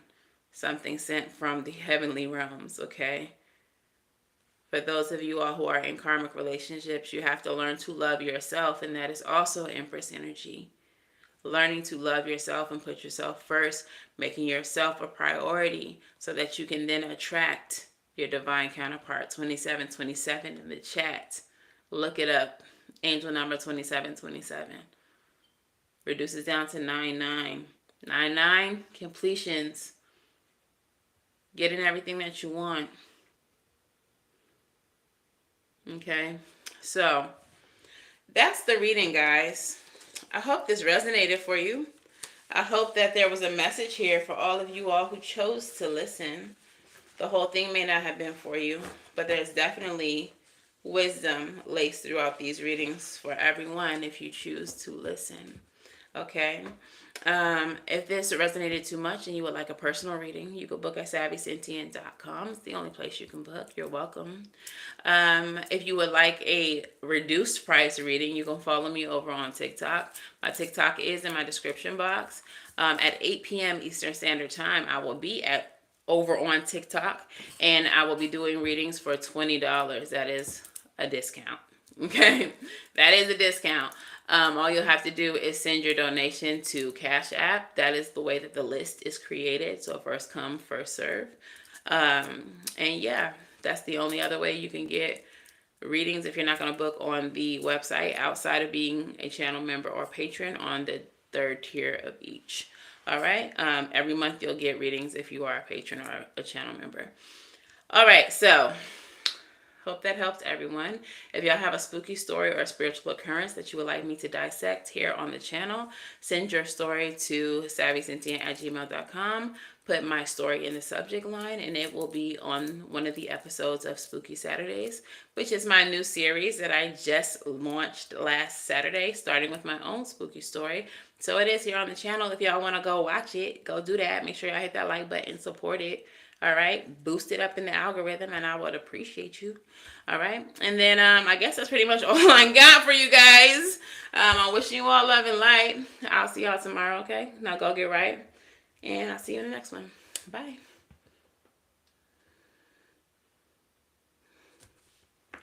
Speaker 1: Something sent from the heavenly realms, okay? For those of you all who are in karmic relationships, you have to learn to love yourself, and that is also Empress energy. Learning to love yourself and put yourself first, making yourself a priority so that you can then attract your divine counterpart. 2727 in the chat. Look it up. Angel number 2727. Reduces down to 99. 99 completions. Getting everything that you want. Okay. So, that's the reading, guys. I hope this resonated for you. I hope that there was a message here for all of you all who chose to listen. The whole thing may not have been for you, but there's definitely wisdom laced throughout these readings for everyone if you choose to listen. Okay? If this resonated too much and you would like a personal reading, you can book at SavySentient.com. It's the only place you can book. You're welcome. If you would like a reduced price reading, you can follow me over on TikTok. My TikTok is in my description box. At 8 p.m. Eastern Standard Time, I will be over on TikTok, and I will be doing readings for $20. That is a discount. Okay? That is a discount. All you'll have to do is send your donation to Cash App. That is the way that the list is created. So first come, first serve. And yeah, that's the only other way you can get readings if you're not going to book on the website outside of being a channel member or patron on the third tier of each. All right. Every month you'll get readings if you are a patron or a channel member. All right. So hope that helps everyone. If y'all have a spooky story or a spiritual occurrence that you would like me to dissect here on the channel, send your story to SavySentient@gmail.com. Put my story in the subject line, and it will be on one of the episodes of Spooky Saturdays, which is my new series that I just launched last Saturday, starting with my own spooky story. So it is here on the channel. If y'all want to go watch it, go do that. Make sure y'all hit that like button, support it. All right, boost it up in the algorithm, and I would appreciate you. All right, and then I guess that's pretty much all I got for you guys. I'm wishing you all love and light. I'll see y'all tomorrow, okay? Now go get right, and I'll see you in the next one. Bye.